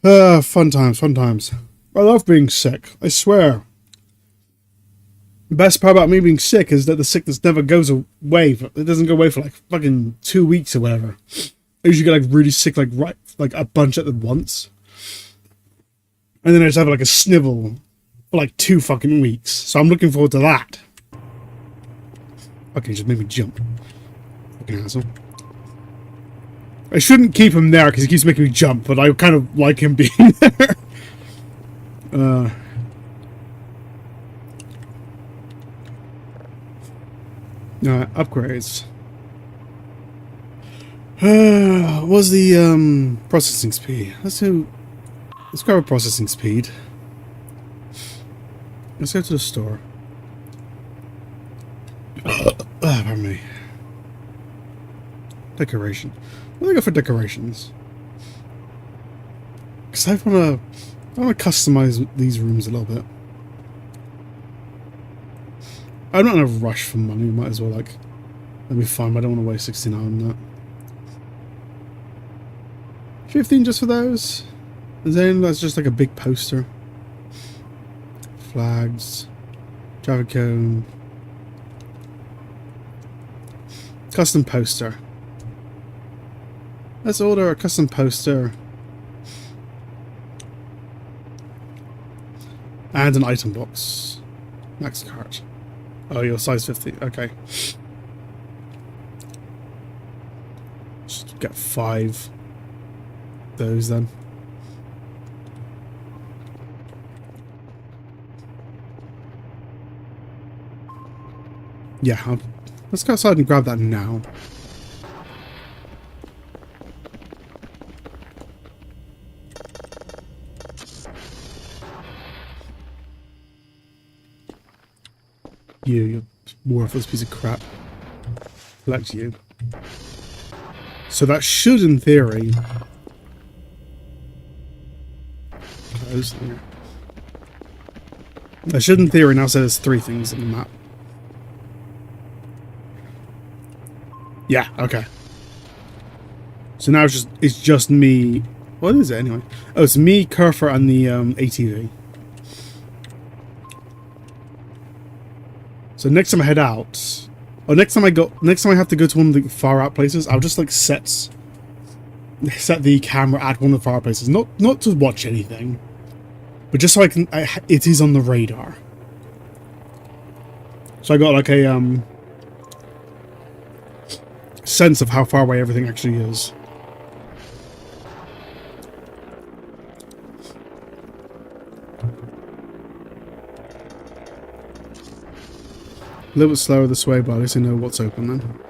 Fun times, fun times. I love being sick, I swear. The best part about me being sick is that the sickness never goes away. It doesn't go away for like fucking 2 weeks or whatever. I usually get like really sick, like a bunch at once. And then I just have like a snivel for like 2 fucking weeks. So I'm looking forward to that. Okay, just made me jump. Fucking asshole. I shouldn't keep him there because he keeps making me jump, but I kind of like him being there. Upgrades. Was the processing speed? Let's grab a processing speed. Let's go to the store. Pardon me. Decoration. What do I go for decorations? Because I want to customize these rooms a little bit. I'm not in a rush for money. Might as well like let me find. I don't want to waste 69 on that. 15 just for those. And then that's just like a big poster. Flags. Traffic cone. Custom poster. Let's order a custom poster. And an item box. Max cart. Oh, you're size 50. Okay. Just get 5 those then. Yeah, let's go outside and grab that now. You worthless piece of crap. Collect you. So that should, in theory... Close there. That should, in theory, now say there's 3 things on the map. Yeah, okay. So now it's just me. What is it anyway? Oh, it's me, Kerfer, and the ATV. So next time I head out, or next time I have to go to one of the far out places, I'll just like set the camera at one of the far out places, not to watch anything, but just so it is on the radar. So I got like a sense of how far away everything actually is. A little bit slower this way, but at least I know what's open then.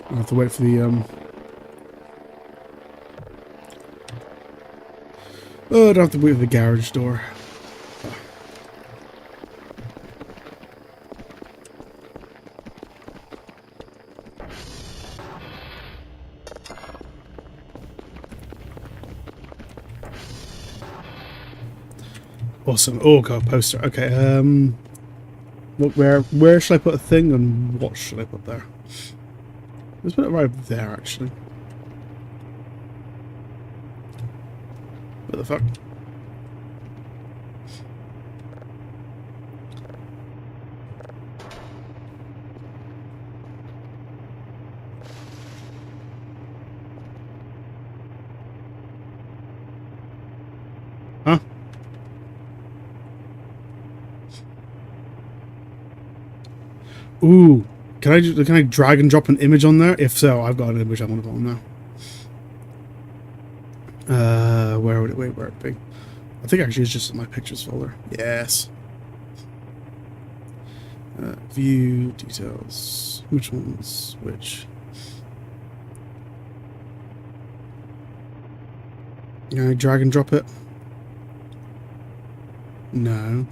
I'll have to wait for the oh, I don't have to wait for the garage door. Awesome. Oh god, poster. Okay, where should I put a thing and what should I put there? Let's put it right there actually. What the fuck? Huh? Ooh, can I drag and drop an image on there? If so, I've got an image I want to put on there. Where would it be? I think actually it's just in my pictures folder. Yes. View details. Which ones? Which? Can I drag and drop it? No.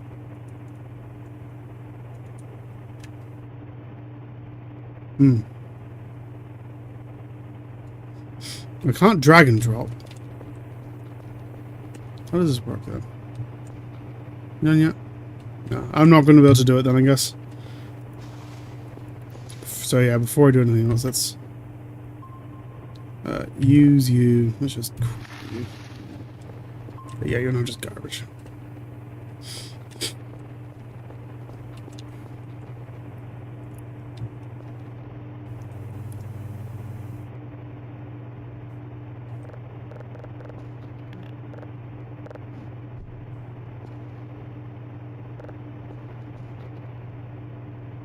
I can't drag and drop. How does this work then? None yet? No, I'm not going to be able to do it then, I guess. So yeah, before I do anything else, let's use you. Let's just. But yeah, you're not just garbage.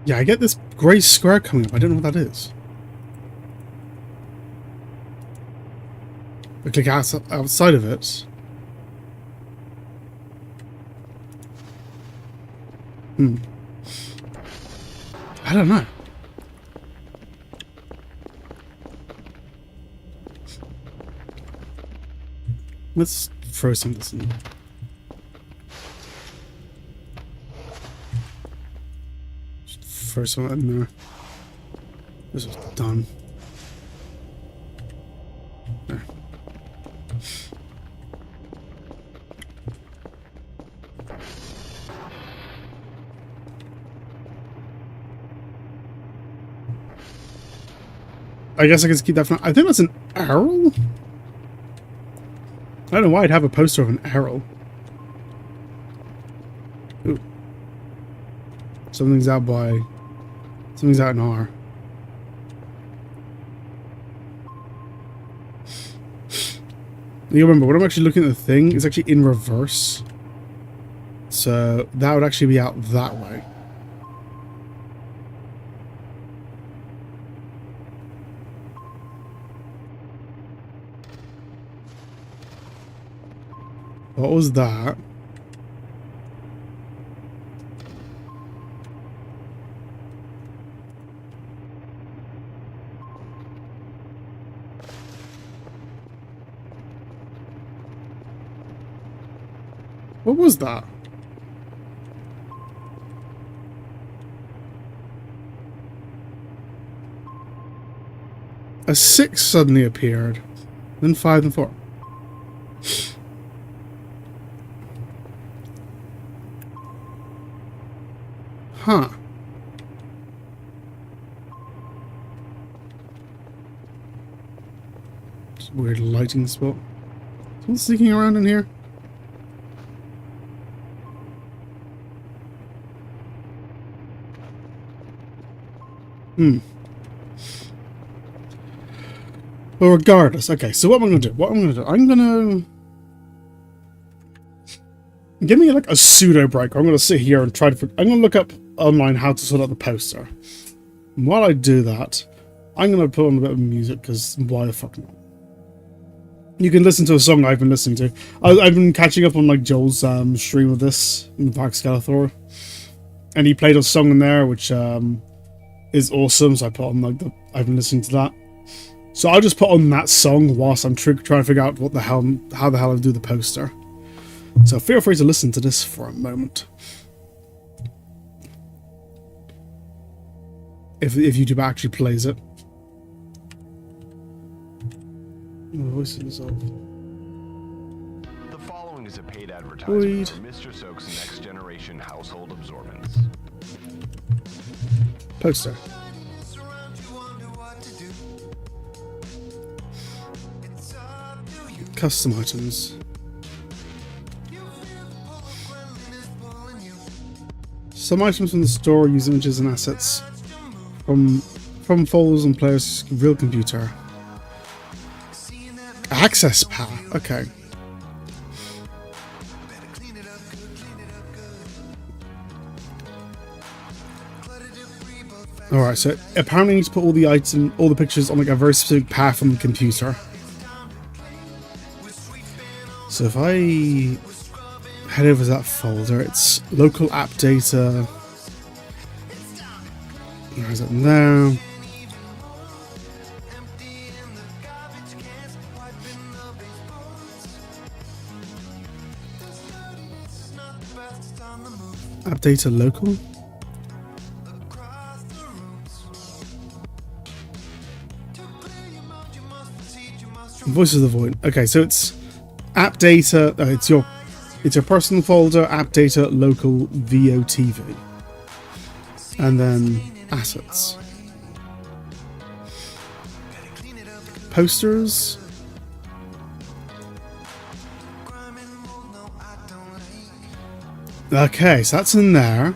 Yeah, I get this grey square coming up. I don't know what that is. I click outside of it. I don't know. Let's throw some of this in. Throw some of that in there. This is done. There. I guess I can keep that from. I think that's an arrow? I don't know why I'd have a poster of an arrow. Ooh. Something's out in R. You remember, when I'm actually looking at the thing, it's actually in reverse. So that would actually be out that way. What was that? What was that? A 6 suddenly appeared, then 5 and 4. Huh. Just a weird lighting spot. Someone sneaking around in here? Well, regardless, okay, so what am I going to do? I'm going to... Give me like a pseudo break. I'm going to sit here and try to... I'm going to look up online how to sort out the poster. And while I do that, I'm going to put on a bit of music, because why the fuck not? You can listen to a song I've been listening to. I've been catching up on like Joel's stream of this, in the Park Skeletor. And he played a song in there, which is awesome, so I put on like I've been listening to that. So I'll just put on that song whilst I'm trying to figure out how the hell I do the poster. So feel free to listen to this for a moment. If YouTube actually plays it. The voices of... The following is a paid advertisement for Mr. Soak's next generation household absorbents. Poster. Custom items. Some items from the store use images and assets from folders on players' real computer. Access power. Okay. Alright, so apparently you need to put all the pictures on like a very specific path on the computer. So if I head over to that folder, it's local app data. Where's it now? App data local. Voice of the Void. Okay, so it's app data. It's your personal folder, app data, local, VOTV, and then assets, posters. Okay, so that's in there.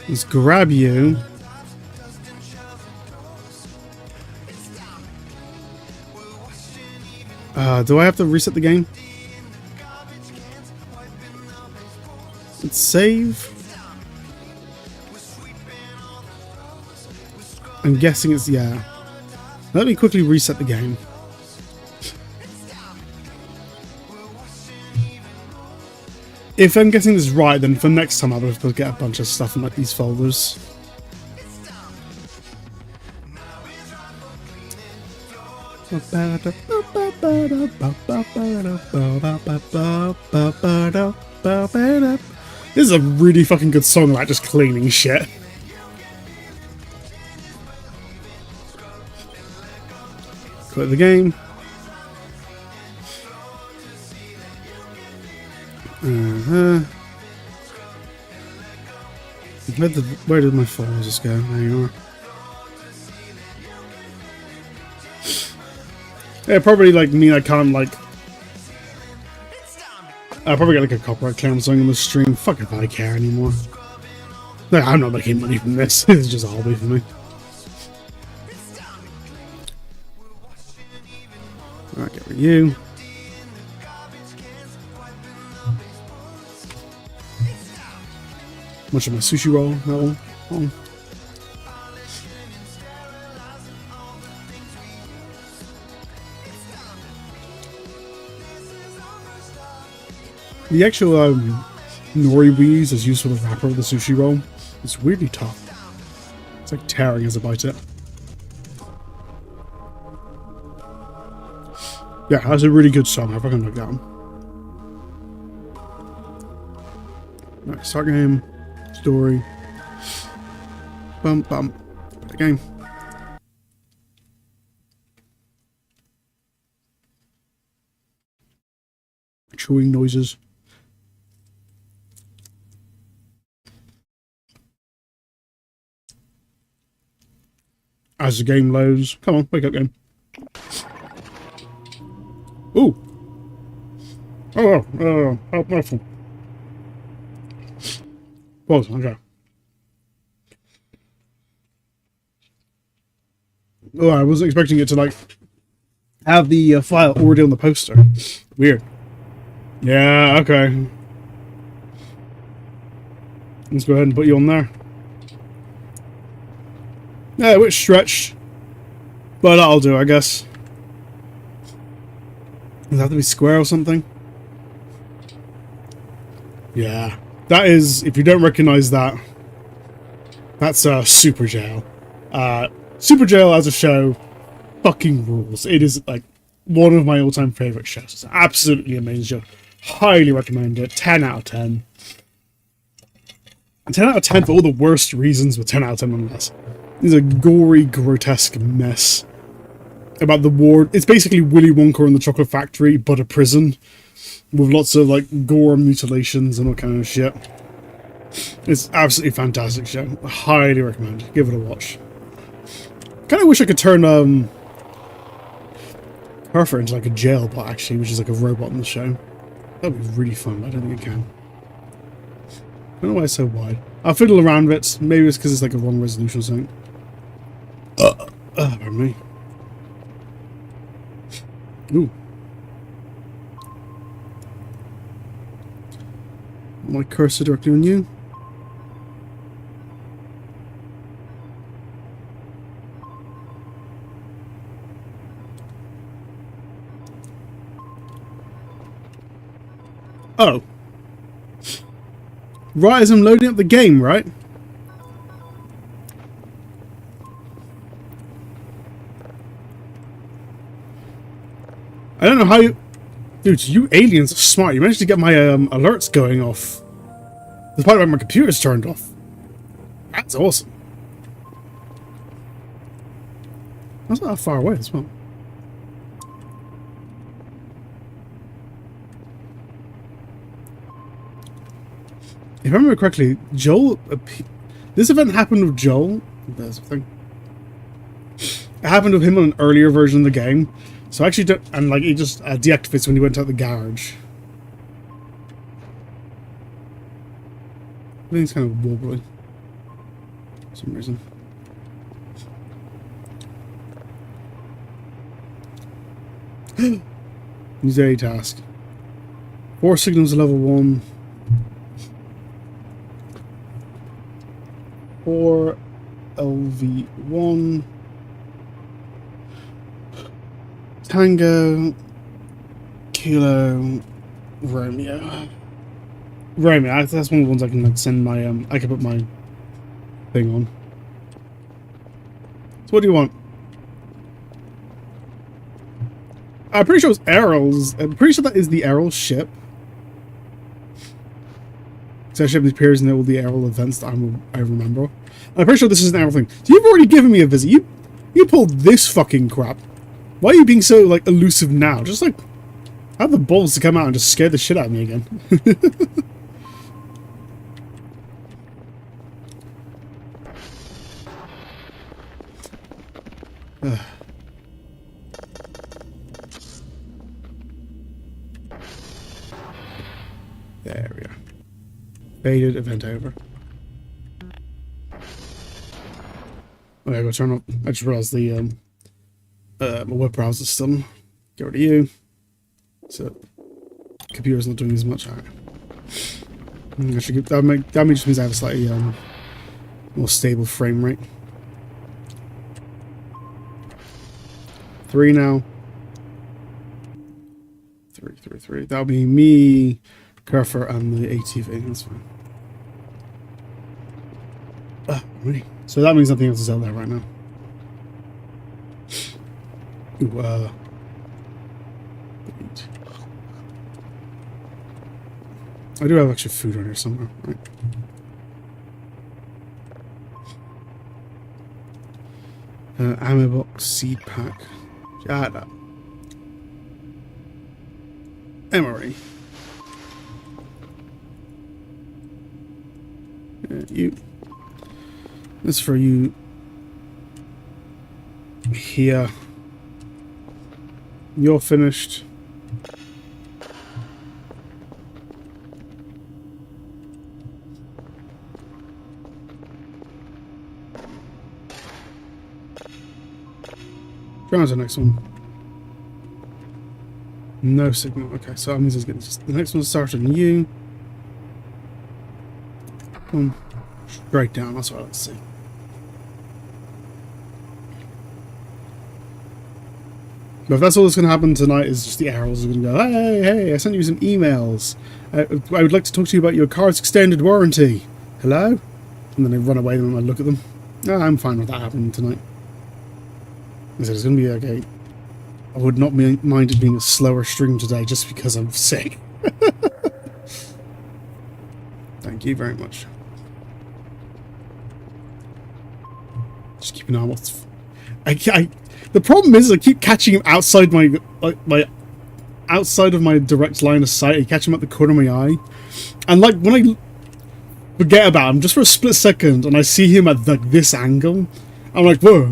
Let's grab you. Do I have to reset the game? Let's save. I'm guessing it's, yeah. Let me quickly reset the game. If I'm getting this right, then for next time I'll be able to get a bunch of stuff in like these folders. This is a really fucking good song, like just cleaning shit. Quit the game. Where did my folders just go? There you are. Yeah, probably like mean I can't like. I'll probably get like a copyright claim or something on the stream. Fuck if I care anymore. No, I'm not making money from this. It's just a hobby for me. For you. Much of my sushi roll. That one. Oh. The actual nori we use is used for the wrapper of the sushi roll. It's weirdly tough. It's like tearing as I bite it. Yeah, that's a really good song. I fucking like that one. Right, start game. Story. Bum bum. The game. Chewing noises. As the game loads. Come on, wake up, game. Ooh. Oh, awful. Pause, okay. Oh, I wasn't expecting it to, like, have the file already on the poster. Weird. Yeah, okay. Let's go ahead and put you on there. Yeah, it was stretched. But that'll do, I guess. Does it have to be square or something? Yeah. That is, if you don't recognize that, that's Super Jail. Super Jail as a show fucking rules. It is, like, one of my all-time favorite shows. It's an absolutely amazing show. Highly recommend it. 10 out of 10. 10 out of 10 for all the worst reasons, but 10 out of 10 nonetheless. It's a gory, grotesque mess about the war. It's basically Willy Wonka and the Chocolate Factory, but a prison with lots of like gore and mutilations and all kind of shit. It's absolutely fantastic show. I highly recommend. Give it a watch. Kind of wish I could turn Herfer into like a jail bot actually, which is like a robot in the show. That'd be really fun. But I don't think it can. I don't know why it's so wide. I'll fiddle around with it. Maybe it's because it's like a wrong resolution or something. Pardon me. Ooh. My cursor directly on you. Oh. Right as I'm loading up the game, right? I don't know how you... Dude, you aliens are smart. You managed to get my alerts going off. Despite my computer's turned off. That's awesome. That's not that far away as well. If I remember correctly, Joel... This event happened with Joel. There's a thing. It happened with him on an earlier version of the game. So I actually don't... And like, he just deactivates when he went out the garage. I think it's kind of wobbly. For some reason. Use a task. 4 signals level 1. 4 LV1 Tango Kilo Romeo. That's one of the ones I can like send my I can put my thing on. So what do you want? I'm pretty sure it's Errol's. I'm pretty sure that is the Errol ship. That ship appears in all the Errol events that I remember. I'm pretty sure this is an Errol thing. So you've already given me a visit. You pulled this fucking crap. Why are you being so like elusive now? Just like have the balls to come out and just scare the shit out of me again. There we are. Faded event over. Okay, go turn up. I just realized the my web browser's still. Get rid of you. So computer's not doing as much. Alright. That just means I have a slightly more stable frame rate. 3 now. 3. That'll be me, Kerfer, and the ATV. That's fine. Really? So that means nothing else is out there right now. Ooh, I do have extra food on here somewhere, right? Ammo box, seed pack. Shut up. Emery. You. This for you. Here. You're finished. Round to the next one. No signal. Okay, so that means it's getting the next one started on you. Boom. Straight down. That's what I like to see. But if that's all that's going to happen tonight, is just the arrows are going to go, hey, I sent you some emails. I would like to talk to you about your car's extended warranty. Hello? And then they run away and I look at them. I'm fine with that happening tonight. I said it's going to be okay. I would not mind it being a slower stream today just because I'm sick. Thank you very much. Just keep an eye on what's... the problem is I keep catching him outside outside of my direct line of sight. I catch him at the corner of my eye. And like when I forget about him just for a split second and I see him at like this angle, I'm like, whoa.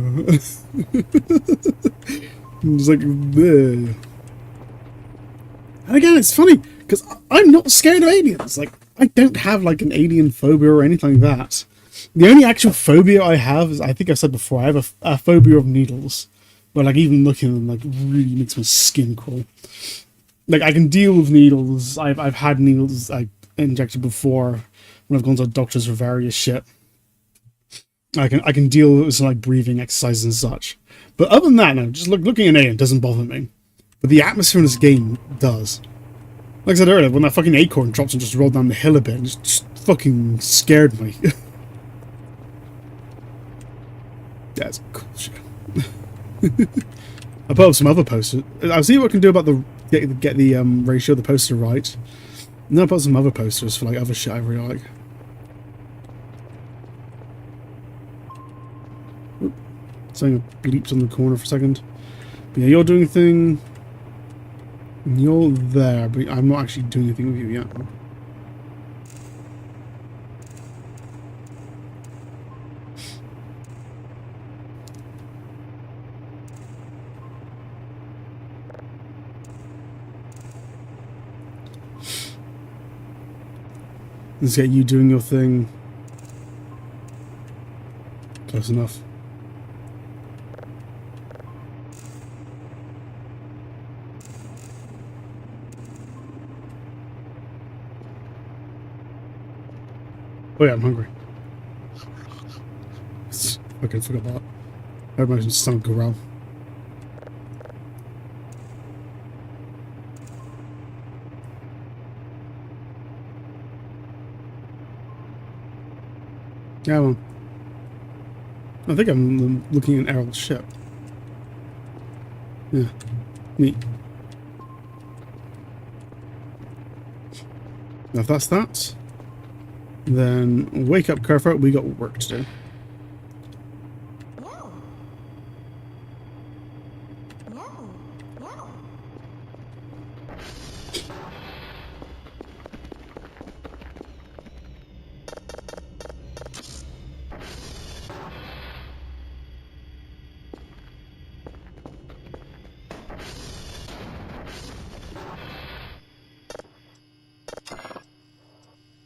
I'm just like, bleh. And again, it's funny because I'm not scared of aliens. Like, I don't have like an alien phobia or anything like that. The only actual phobia I have is, I think I said before, I have a phobia of needles. But like even looking at them like really makes my skin crawl. Like I can deal with needles. I've had needles I injected before when I've gone to doctors for various shit. I can deal with some like breathing exercises and such. But other than that, no, just looking at an alien doesn't bother me. But the atmosphere in this game does. Like I said earlier, when that fucking acorn dropped and just rolled down the hill a bit, it just fucking scared me. That's cool shit. I'll put up some other posters. I'll see what I can do about the get the ratio of the poster right. And then I'll put some other posters for like other shit I really like. Oop. Something bleeped on the corner for a second. But yeah, you're doing a thing. You're there, but I'm not actually doing anything with you yet. Let's get you doing your thing. Close enough. Oh yeah, I'm hungry. Okay, forgot that. Everybody's stomach go around. Yeah, well, I think I'm looking at Errol's ship. Yeah, neat. Now if that's that, then wake up, Kerfoot, we got work to do.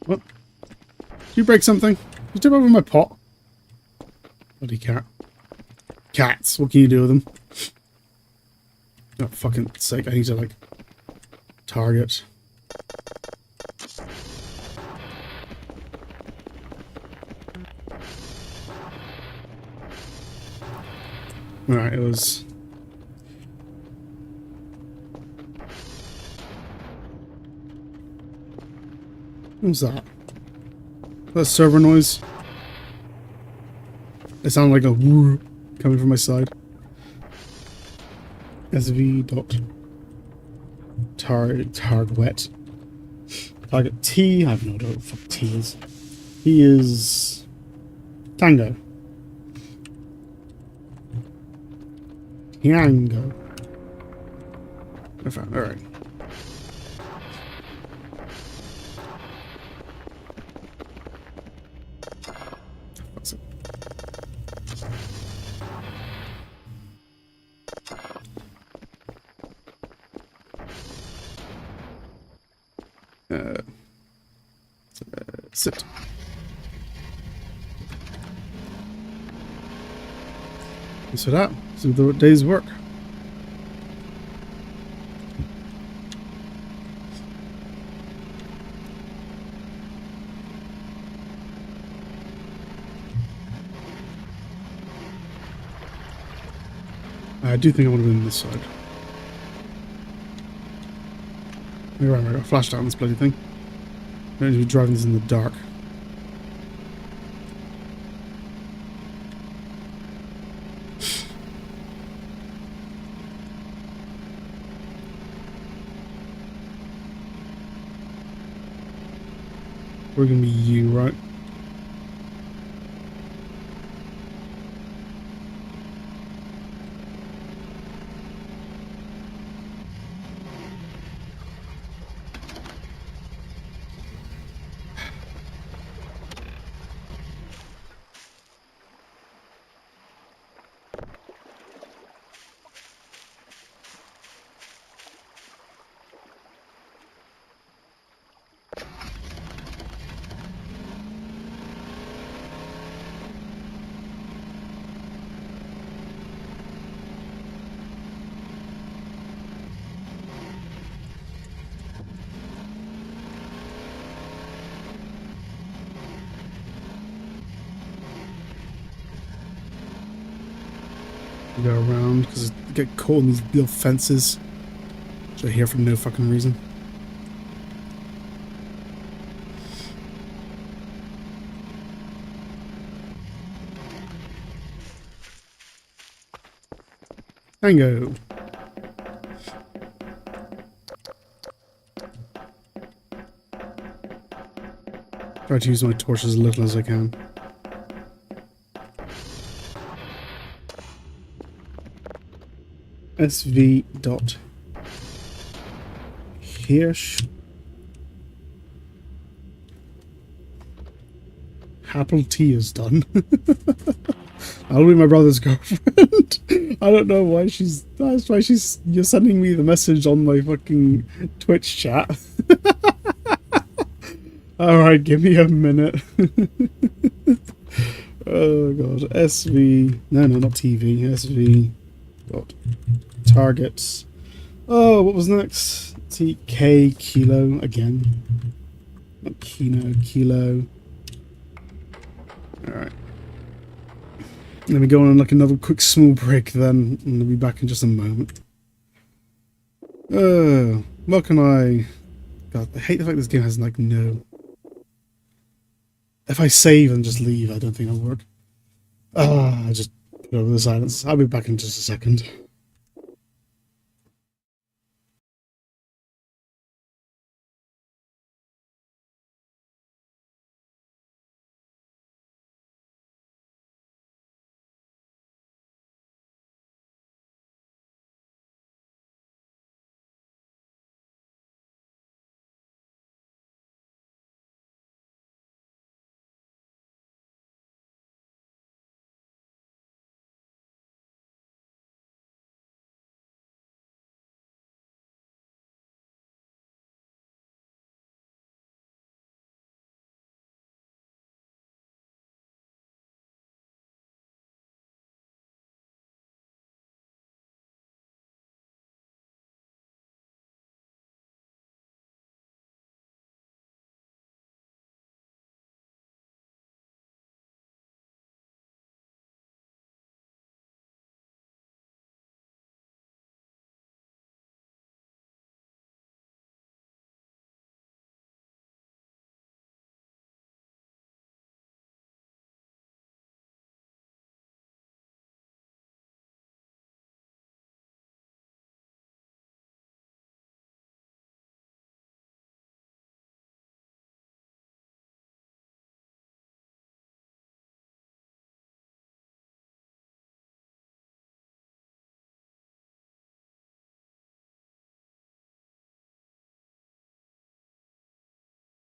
What? Did you break something? Did you tip over my pot? Bloody cat. Cats, what can you do with them? Oh, fucking sake, I need to, like, target. Alright, it was... What was that? That server noise? It sounded like a whoop coming from my side. SV dot target target T. I have no idea what the fuck T is. He is Tango. Tango. I found. All right. That's it. Sit. So that. So the day's work. I do think I want to be on this side. You're right, I got a flashlight on this bloody thing. I don't need to be driving this in the dark. We're gonna be you, right? Go around because I get caught in these little fences, which I hear for no fucking reason. Tango. Try to use my torch as little as I can. SV dot Hirsch Apple tea is done. I'll be my brother's girlfriend. I don't know why that's why you're sending me the message on my fucking Twitch chat. Alright, give me a minute. Oh god. SV, no, not TV, SV dot targets. Oh, what was next? TK kilo again. Not kilo. Alright. Let me go on like another quick small break then, and I'll be back in just a moment. What can I... God, I hate the fact this game has like no... If I save and just leave, I don't think it'll work. I just put over the silence. I'll be back in just a second.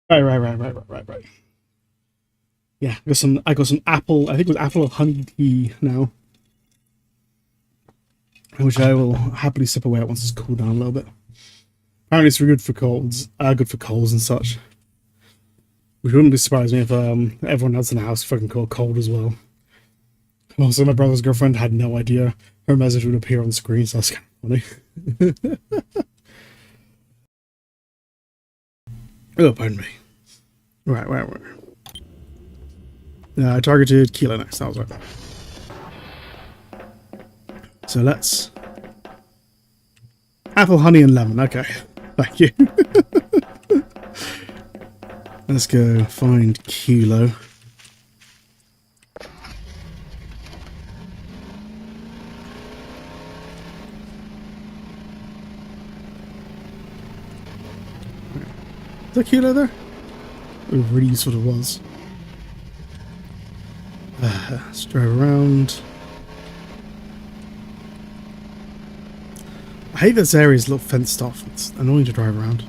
Right. Yeah, I got some apple, I think it was apple or honey tea now, which I will happily sip away at once it's cooled down a little bit. Apparently it's good for colds and such. Which wouldn't be surprising if everyone else in the house fucking caught cold as well. Also, my brother's girlfriend had no idea her message would appear on screen, so that's kind of funny. Oh, pardon me. Right. I targeted Kilo next, that was right. So let's... Apple, honey, and lemon, okay. Thank you. Let's go find Kilo. Is that Kilo there? It really sort of was. Let's drive around. I hate this area is a little fenced off. It's annoying to drive around.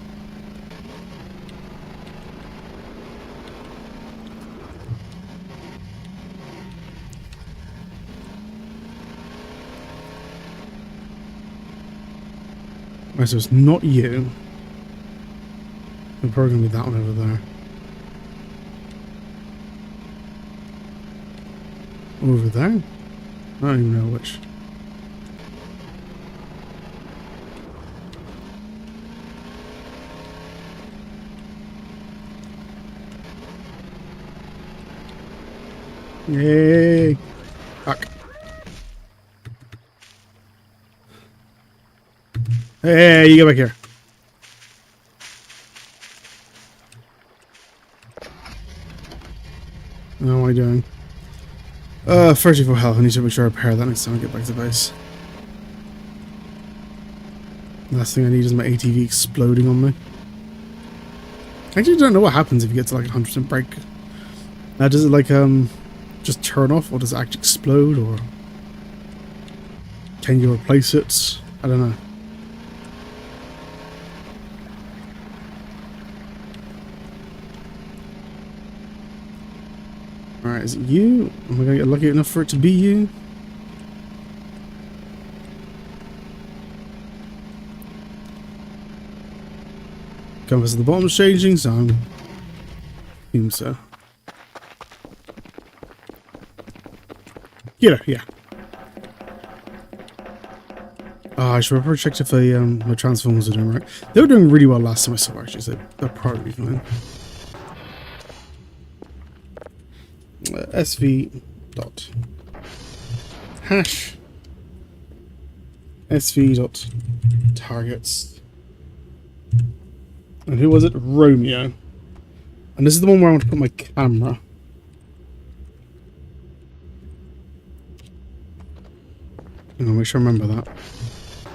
Right, so it's not you. It's probably going to be that one over there. Over there? I don't even know which. Yay! Fuck. Hey, you get back here. What am I doing? First for health, I need to make sure I repair that next time I get back to base. Last thing I need is my ATV exploding on me. I actually don't know what happens if you get to like 100% brake. Now, does it like just turn off, or does it actually explode, or can you replace it? I don't know. Alright, is it you? Am I gonna get lucky enough for it to be you? Compass at the bottom is changing, so I'm assuming so. Yeah. Oh, I should probably checked if my transformers are doing right. They were doing really well last time I saw, actually, so they'll probably be fine. SV dot hash SV dot targets. And who was it? Romeo. And this is the one where I want to put my camera. I'll make sure I remember that.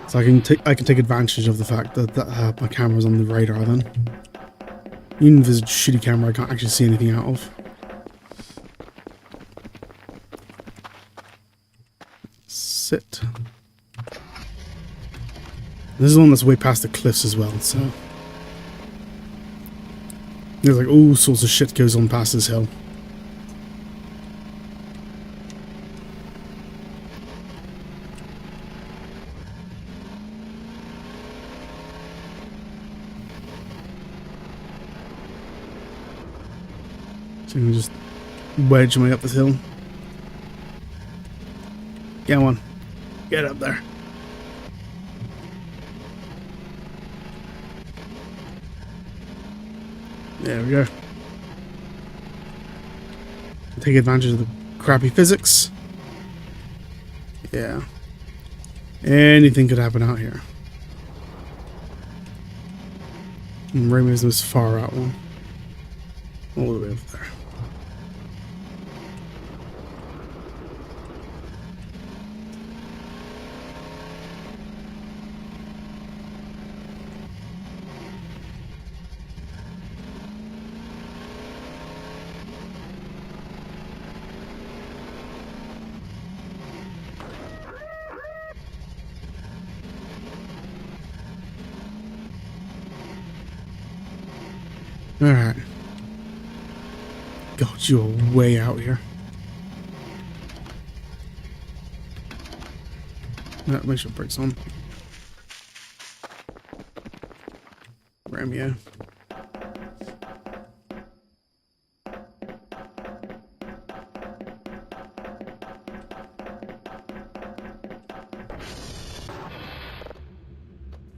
So I can take advantage of the fact that my camera's on the radar then. Even if it's a shitty camera I can't actually see anything out of. Sit. This is the one that's way past the cliffs as well, so there's like all sorts of shit goes on past this hill. So I'm just wedge my way up this hill. Get on. Get up there. There we go. Take advantage of the crappy physics. Yeah. Anything could happen out here. And Raymond's this far out one. All the way over there. Alright. God, you're way out here. No, make sure brakes on. Ram, yeah.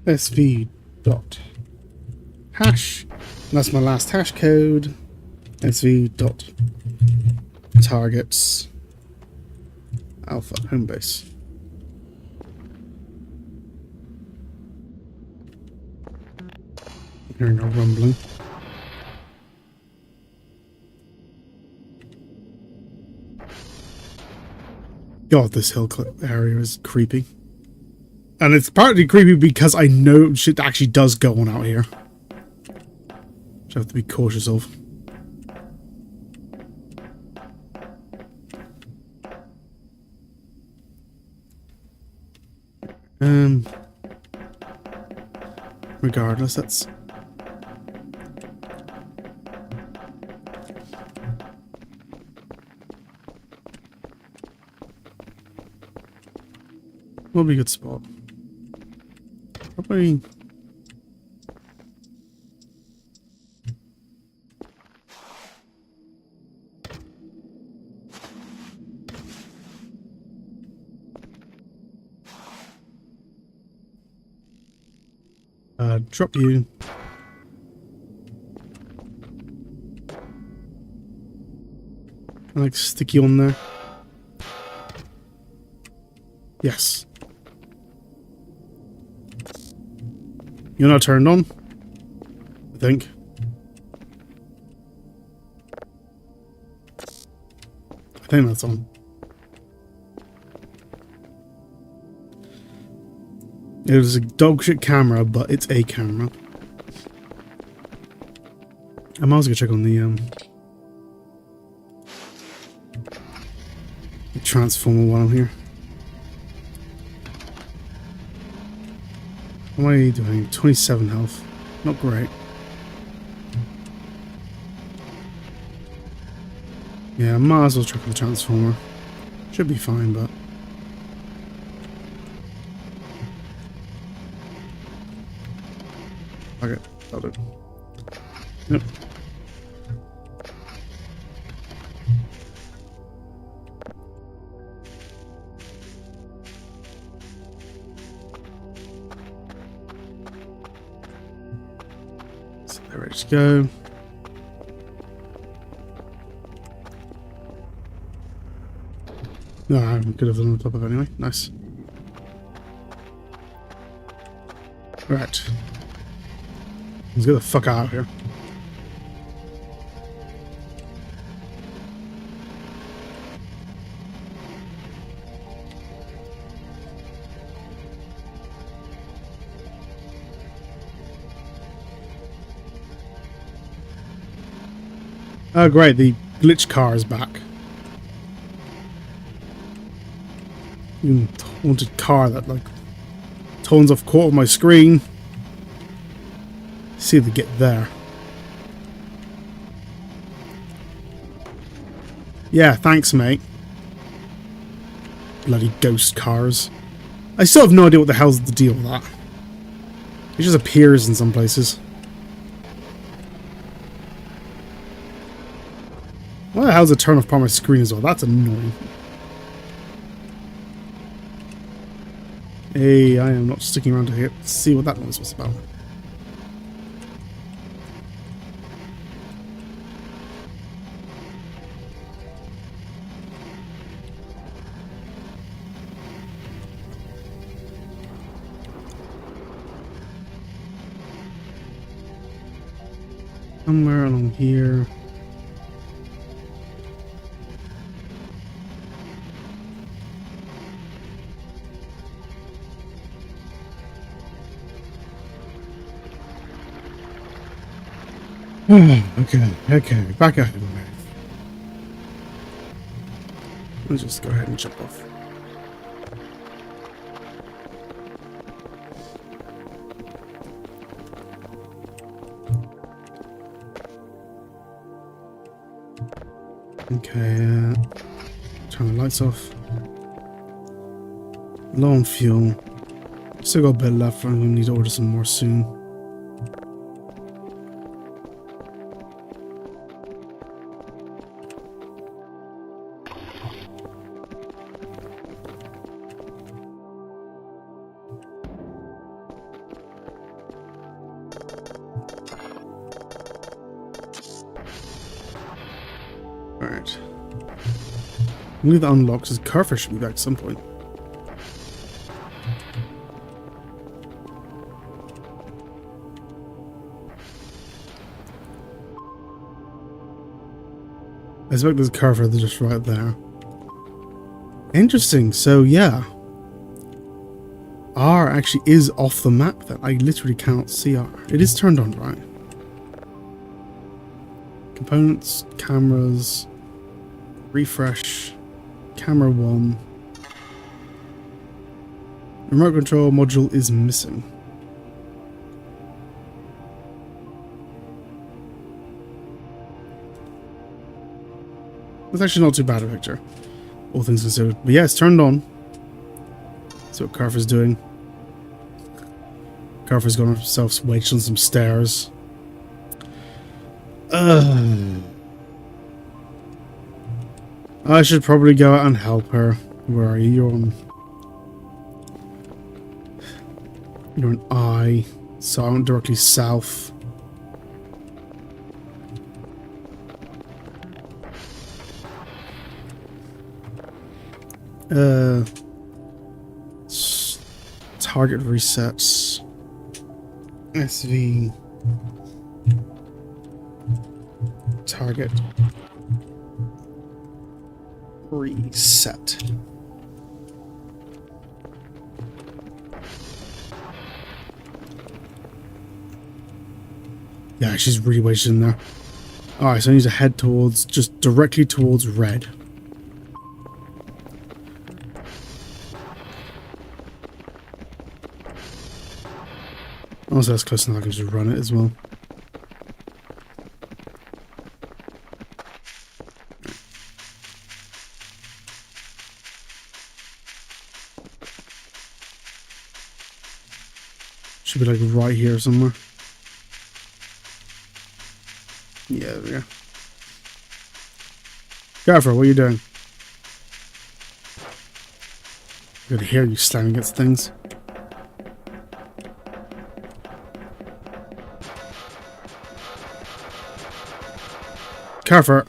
SV dot hash. That's my last hash code. SV dot targets alpha home base. I'm hearing a rumbling. God, this hill area is creepy. And it's partly creepy because I know shit actually does go on out here. Which I have to be cautious of. Regardless, that's... will be a good spot. Probably... drop you. Like stick you on there. Yes. You're not turned on, I think. I think that's on. It was a dogshit camera, but it's a camera. I might as well go check on the transformer while I'm here. What am I doing? 27 health. Not great. Yeah, I might as well check on the transformer. Should be fine, but... okay, that'll do. Yep. So they're ready to go. No, I could have done on top of it anyway. Nice. Right. Let's get the fuck out of here. Oh great, the glitch car is back. You haunted car that like tones off quarter of my screen. See if they get there. Yeah, thanks, mate. Bloody ghost cars. I still have no idea what the hell's the deal with that. It just appears in some places. Why the hell's it turn off part of my screen as well? That's annoying. Hey, I am not sticking around to see what that noise was about. Somewhere along here. Okay, back ahead. Let's just go ahead and jump off. Okay, turn the lights off. Low on fuel. Still got a bit left. I'm gonna need to order some more soon. Alright. I believe that unlocks his Carver should be back at some point. I expect there's a Carver just right there. Interesting, so yeah. R actually is off the map then. I literally cannot see R. It is turned on, right? Components, cameras, refresh, camera 1. Remote control module is missing. That's actually not too bad a picture, all things considered. But yeah, it's turned on. That's what Carver's doing. Carver's gone himself waiting on some stairs. I should probably go out and help her. Where are you? You're an I, so I went directly south. Target resets. SV. Target reset. Yeah, she's really wasted in there. Alright, so I need to head towards, just directly towards red. Also, that's close enough, I can just run it as well. Should be like right here somewhere. Yeah, there we go. Gaffer, what are you doing? I can hear you slamming against things. Carver.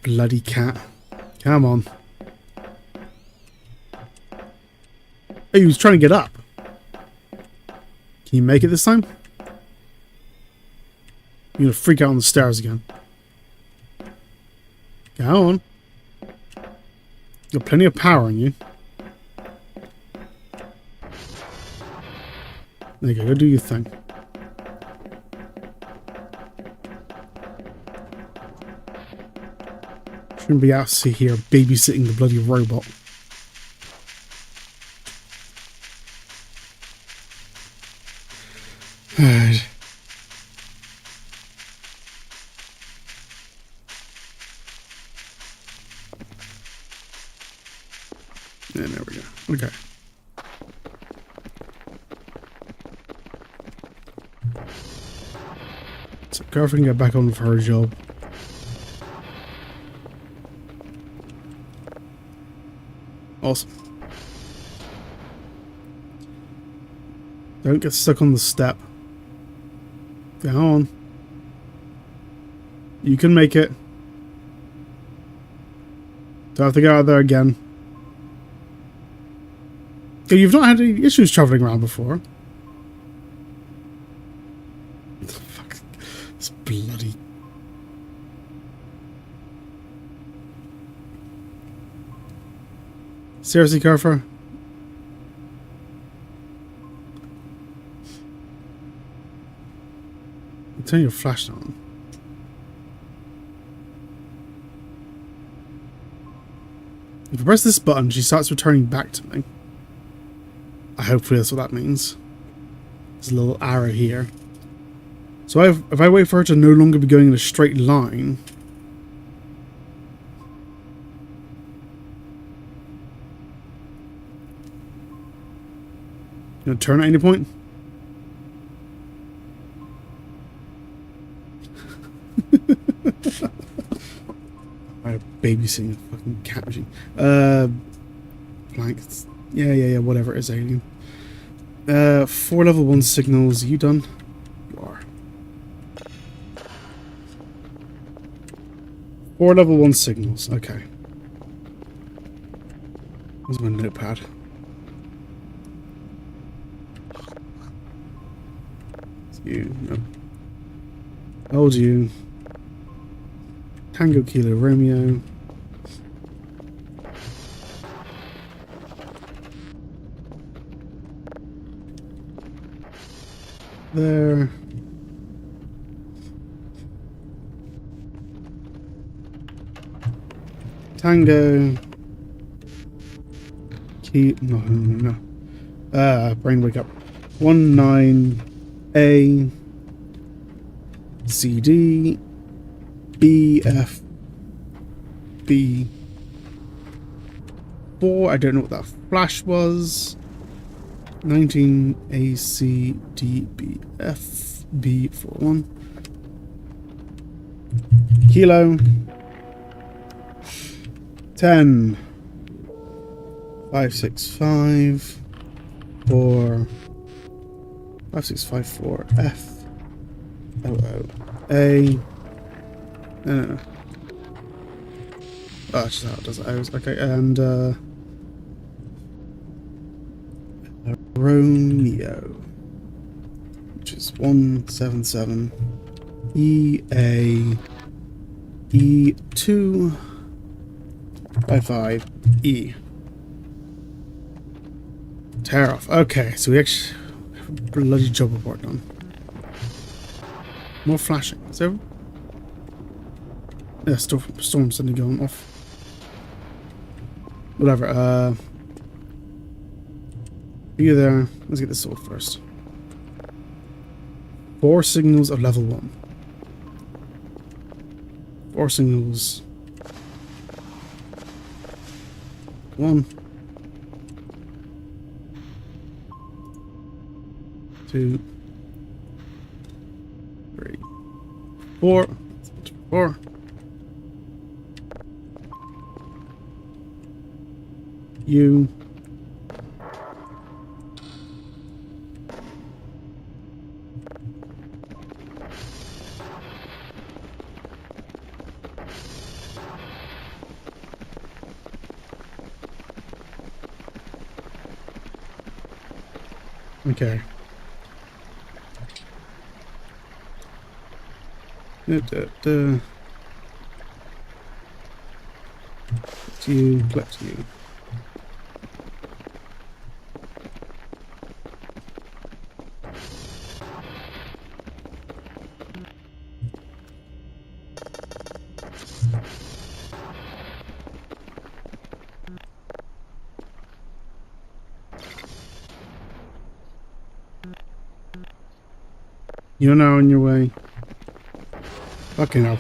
Bloody cat. Come on. Hey, he was trying to get up. Can you make it this time? You're gonna freak out on the stairs again. Go on. You've got plenty of power in you. There you go, go do your thing. Shouldn't be out here babysitting the bloody robot. Alright. And there we go. Okay. So Garfield can get back on with her job. Awesome. Don't get stuck on the step. Go on. You can make it. Don't have to go out there again. You've not had any issues traveling around before. Fuck. This bloody... Seriously, Carver? Turn your flash on. If I press this button, she starts returning back to me. Hopefully that's what that means. There's a little arrow here. So if I wait for her to no longer be going in a straight line, Gonna turn at any point? I'm babysitting a fucking cat machine. Blank. Yeah, whatever it is, alien. 4 level 1 signals. You done? You are. 4 level 1 signals. Okay. Where's my notepad? It's you. No. Hold you. Tango Kilo Romeo. There. Tango. No. Brain wake up. 19A. CD. BF. B. 4. I don't know what that flash was. 19 ACDBF B41 Kilo 10 565 4 5654 F A. No. Oh, that's just how it does it. Okay, and Romeo, which is 177 EA E2 55 E. Tear off. Okay, so we actually have a bloody job report done. More flashing. So, yeah, storm suddenly going off. Whatever. You there. Let's get this sorted first. 4 signals of level 1. 4 signals. 1. 2. 3. 4. 4. You. Okay. Collect you, collect you. You're now on your way. Fucking hell.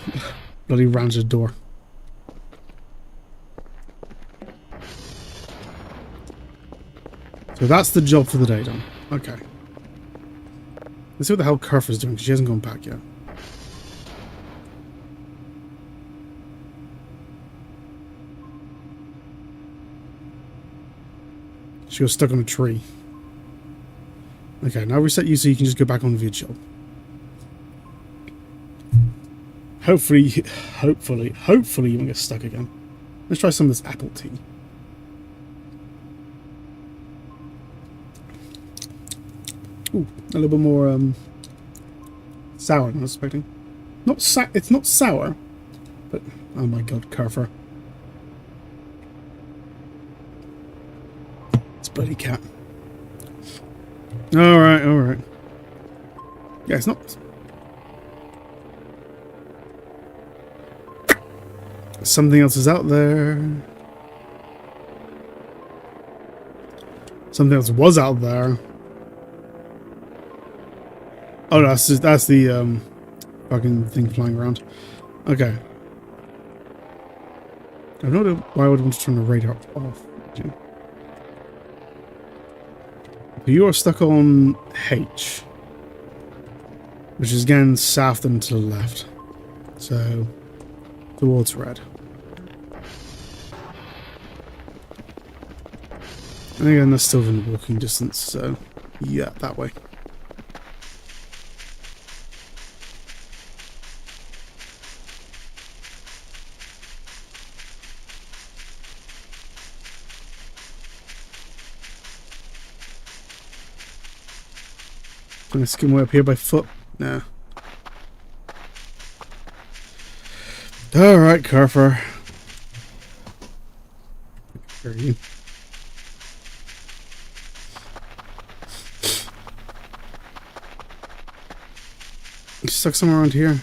Bloody rounds the door. So that's the job for the day done. Okay. Let's see what the hell Kerfer's doing, because she hasn't gone back yet. She was stuck on a tree. Okay, now reset you so you can just go back on with your job. Hopefully you won't get stuck again. Let's try some of this apple tea. Ooh, a little bit more sour than I was expecting. It's not sour, but oh my god, Kerfer. It's bloody cat. Alright. Yeah, it's not. Something else is out there. Something else was out there. Oh no, that's the fucking thing flying around. Okay. I don't know why I would want to turn the radar off. You are stuck on H, which is again south and to the left. So, towards red. And again, that's still in walking distance, so yeah, that way. I'm gonna skim way up here by foot. Nah. Alright, Carver. Where are you? You stuck somewhere around here.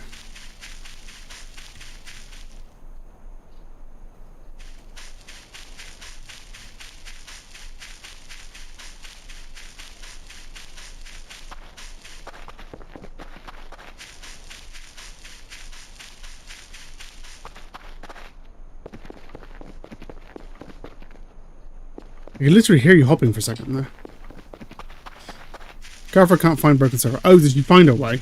I can literally hear you hopping for a second there. Carver can't find broken server. Oh, did you find a way?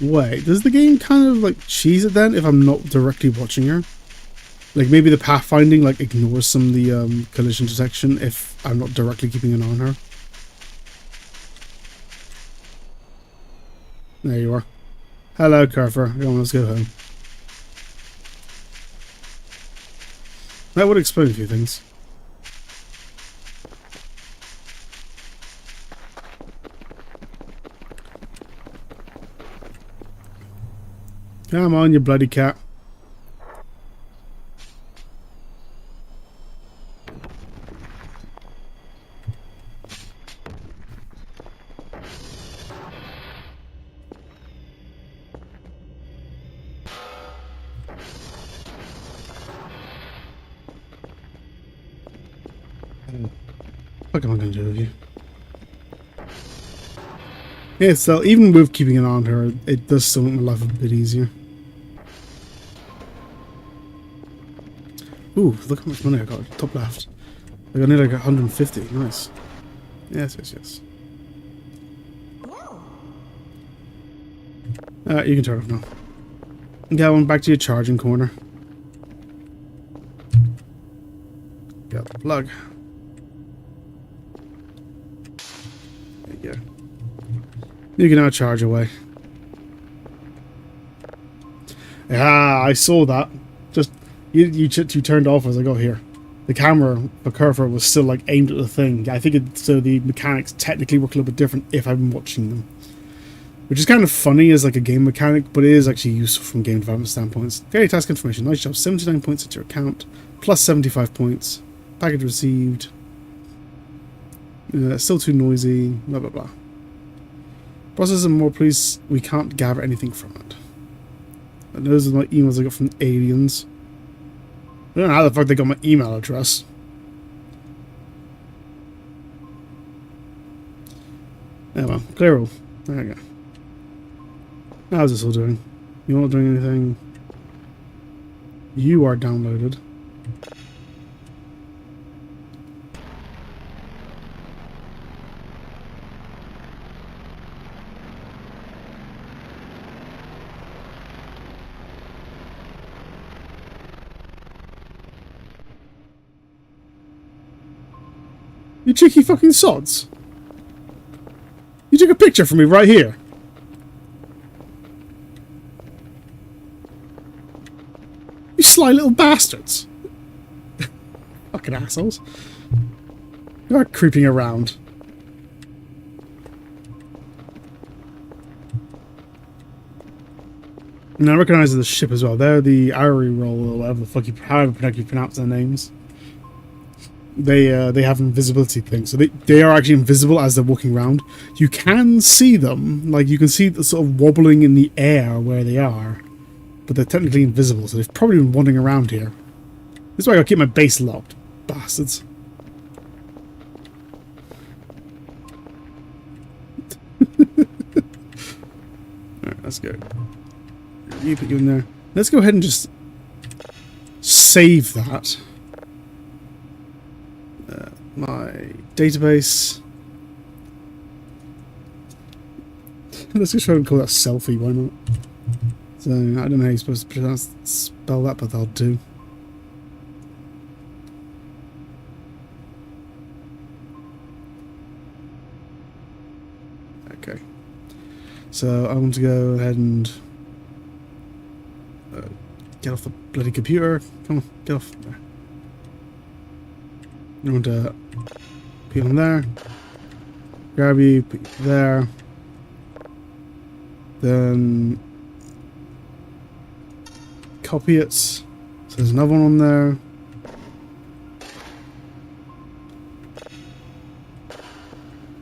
Wait, does the game kind of like cheese it then if I'm not directly watching her? Like maybe the pathfinding like ignores some of the collision detection if I'm not directly keeping an eye on her. There you are. Hello, Carver. Come on, let's go home. That would explain a few things. Come on, you bloody cat. What am I going to do with you? Yeah, so even with keeping an eye on her, it does still make my life a bit easier. Ooh, look how much money I got. Top left. I got nearly like 150. Nice. Yes, yes, yes. You can turn off now. Going back to your charging corner. Got the plug. There you go. You can now charge away. Ah, I saw that. Just you turned off as I got here. The camera, the cursor was still like aimed at the thing. I think it, so the mechanics technically work a little bit different if I'm watching them. Which is kind of funny as like a game mechanic, but it is actually useful from game development standpoints. Daily task information. Nice job. 79 points into your account. Plus 75 points. Package received. Still too noisy. Blah, blah, blah. Process and more, please. We can't gather anything from it. And those are my emails I got from aliens. I don't know how the fuck they got my email address. Yeah, well, clear all. There we go. How's this all doing? You're not doing anything. You are downloaded. You cheeky fucking sods. You took a picture for me right here. You sly little bastards. Fucking assholes. You are creeping around. And I recognise the ship as well. They're the Ari roll or whatever the fuck however you pronounce their names. They have invisibility things, so they are actually invisible as they're walking around. You can see them, like you can see the sort of wobbling in the air where they are, but they're technically invisible, so they've probably been wandering around here. This is why I gotta keep my base locked, bastards. let's go. You put you in there. Let's go ahead and just save that. My database. Let's just try and call that selfie, why not? So, I don't know how you're supposed to spell that, but that'll do. Okay. So, I want to go ahead and get off the bloody computer. Come on, get off there. I want to put you on there. Grab you, put you there. Then copy it. So there's another one on there.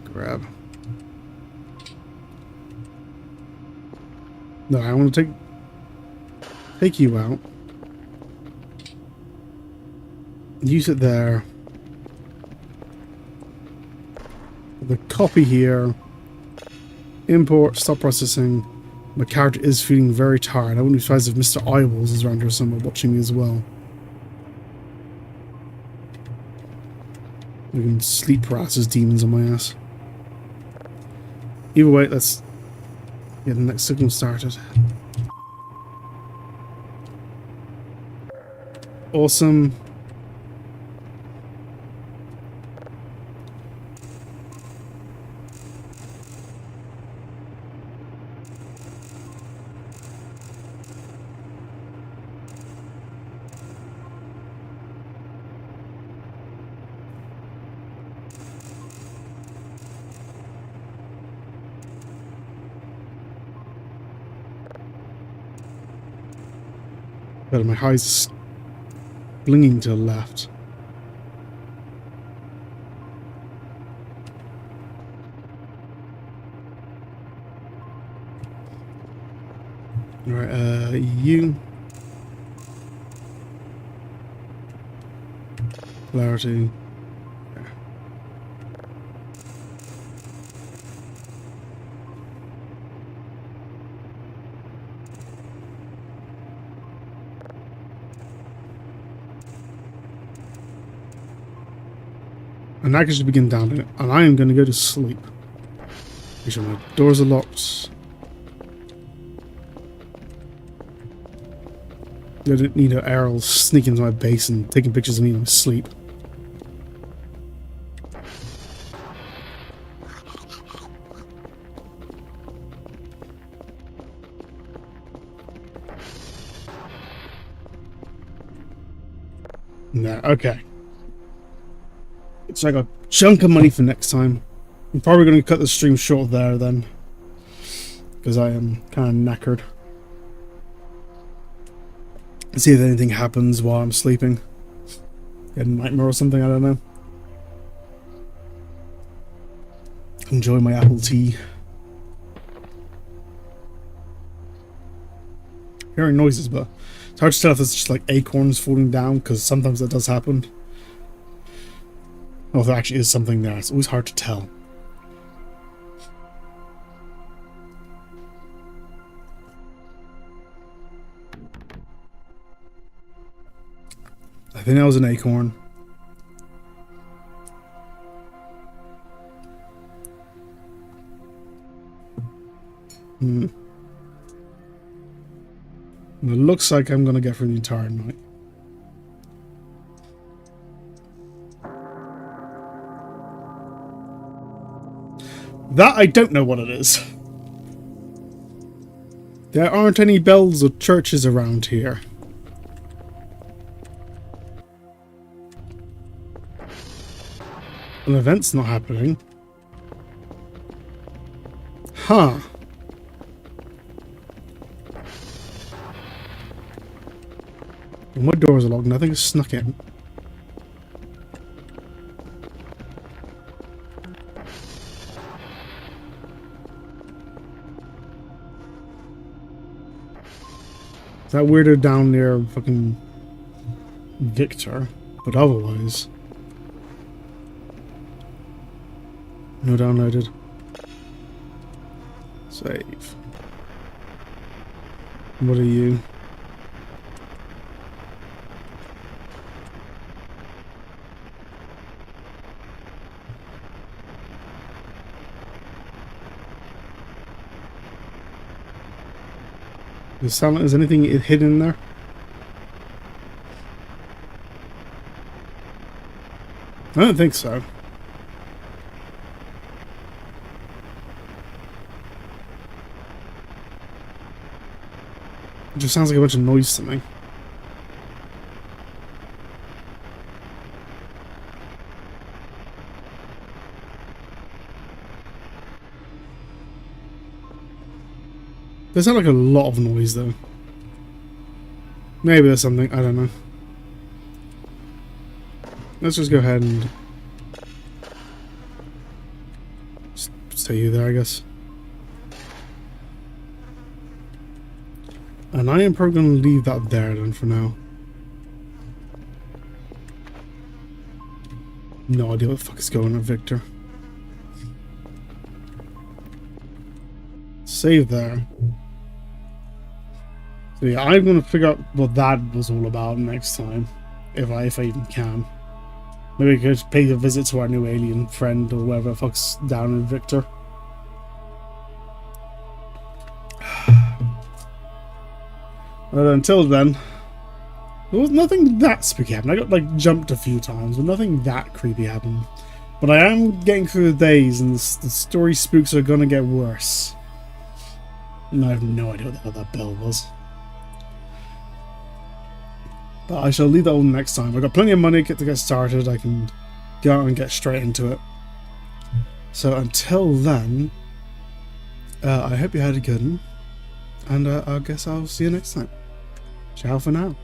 Grab. No, I want to take you out. Use it there. The copy here. Import, stop processing. My character is feeling very tired. I wouldn't be surprised if Mr. Eyeballs is around here somewhere watching me as well. We can sleep paralysis demons on my ass. Either way, let's get the next signal started. Awesome. But my eyes blinging to the left. Alright, you. Clarity. And I can just begin down it, and I am going to go to sleep. Make sure my doors are locked. I don't need an Errol sneaking into my base and taking pictures of me in my sleep. No, okay. So I got a chunk of money for next time. I'm probably going to cut the stream short there then. Because I am kind of knackered. See if anything happens while I'm sleeping. Get a nightmare or something, I don't know. Enjoy my apple tea. Hearing noises, but it's hard to tell if it's just like acorns falling down, because sometimes that does happen. Oh, there actually is something there. It's always hard to tell. I think that was an acorn. It looks like I'm going to get through the entire night. That I don't know what it is. There aren't any bells or churches around here. An event's not happening. Huh. And my doors are locked. Nothing has snuck in. That weirdo down there fucking Victor, but otherwise no downloaded. Save. What are you? Is anything hidden in there? I don't think so. It just sounds like a bunch of noise to me. There's not like a lot of noise though. Maybe there's something, I don't know. Let's just go ahead and stay you there, I guess. And I am probably going to leave that there then for now. No idea what the fuck is going on, Victor. Save there. So yeah, I'm going to figure out what that was all about next time. If I even can. Maybe we could pay a visit to our new alien friend or whatever the fuck's down in Victor. But until then, there was nothing that spooky happened. I got like jumped a few times, but nothing that creepy happened. But I am getting through the days, and the story spooks are gonna get worse. And I have no idea what the hell that bell was. But I shall leave that all next time. I've got plenty of money to get started. I can go out and get straight into it. So until then, I hope you had a good one. And I guess I'll see you next time. Ciao for now.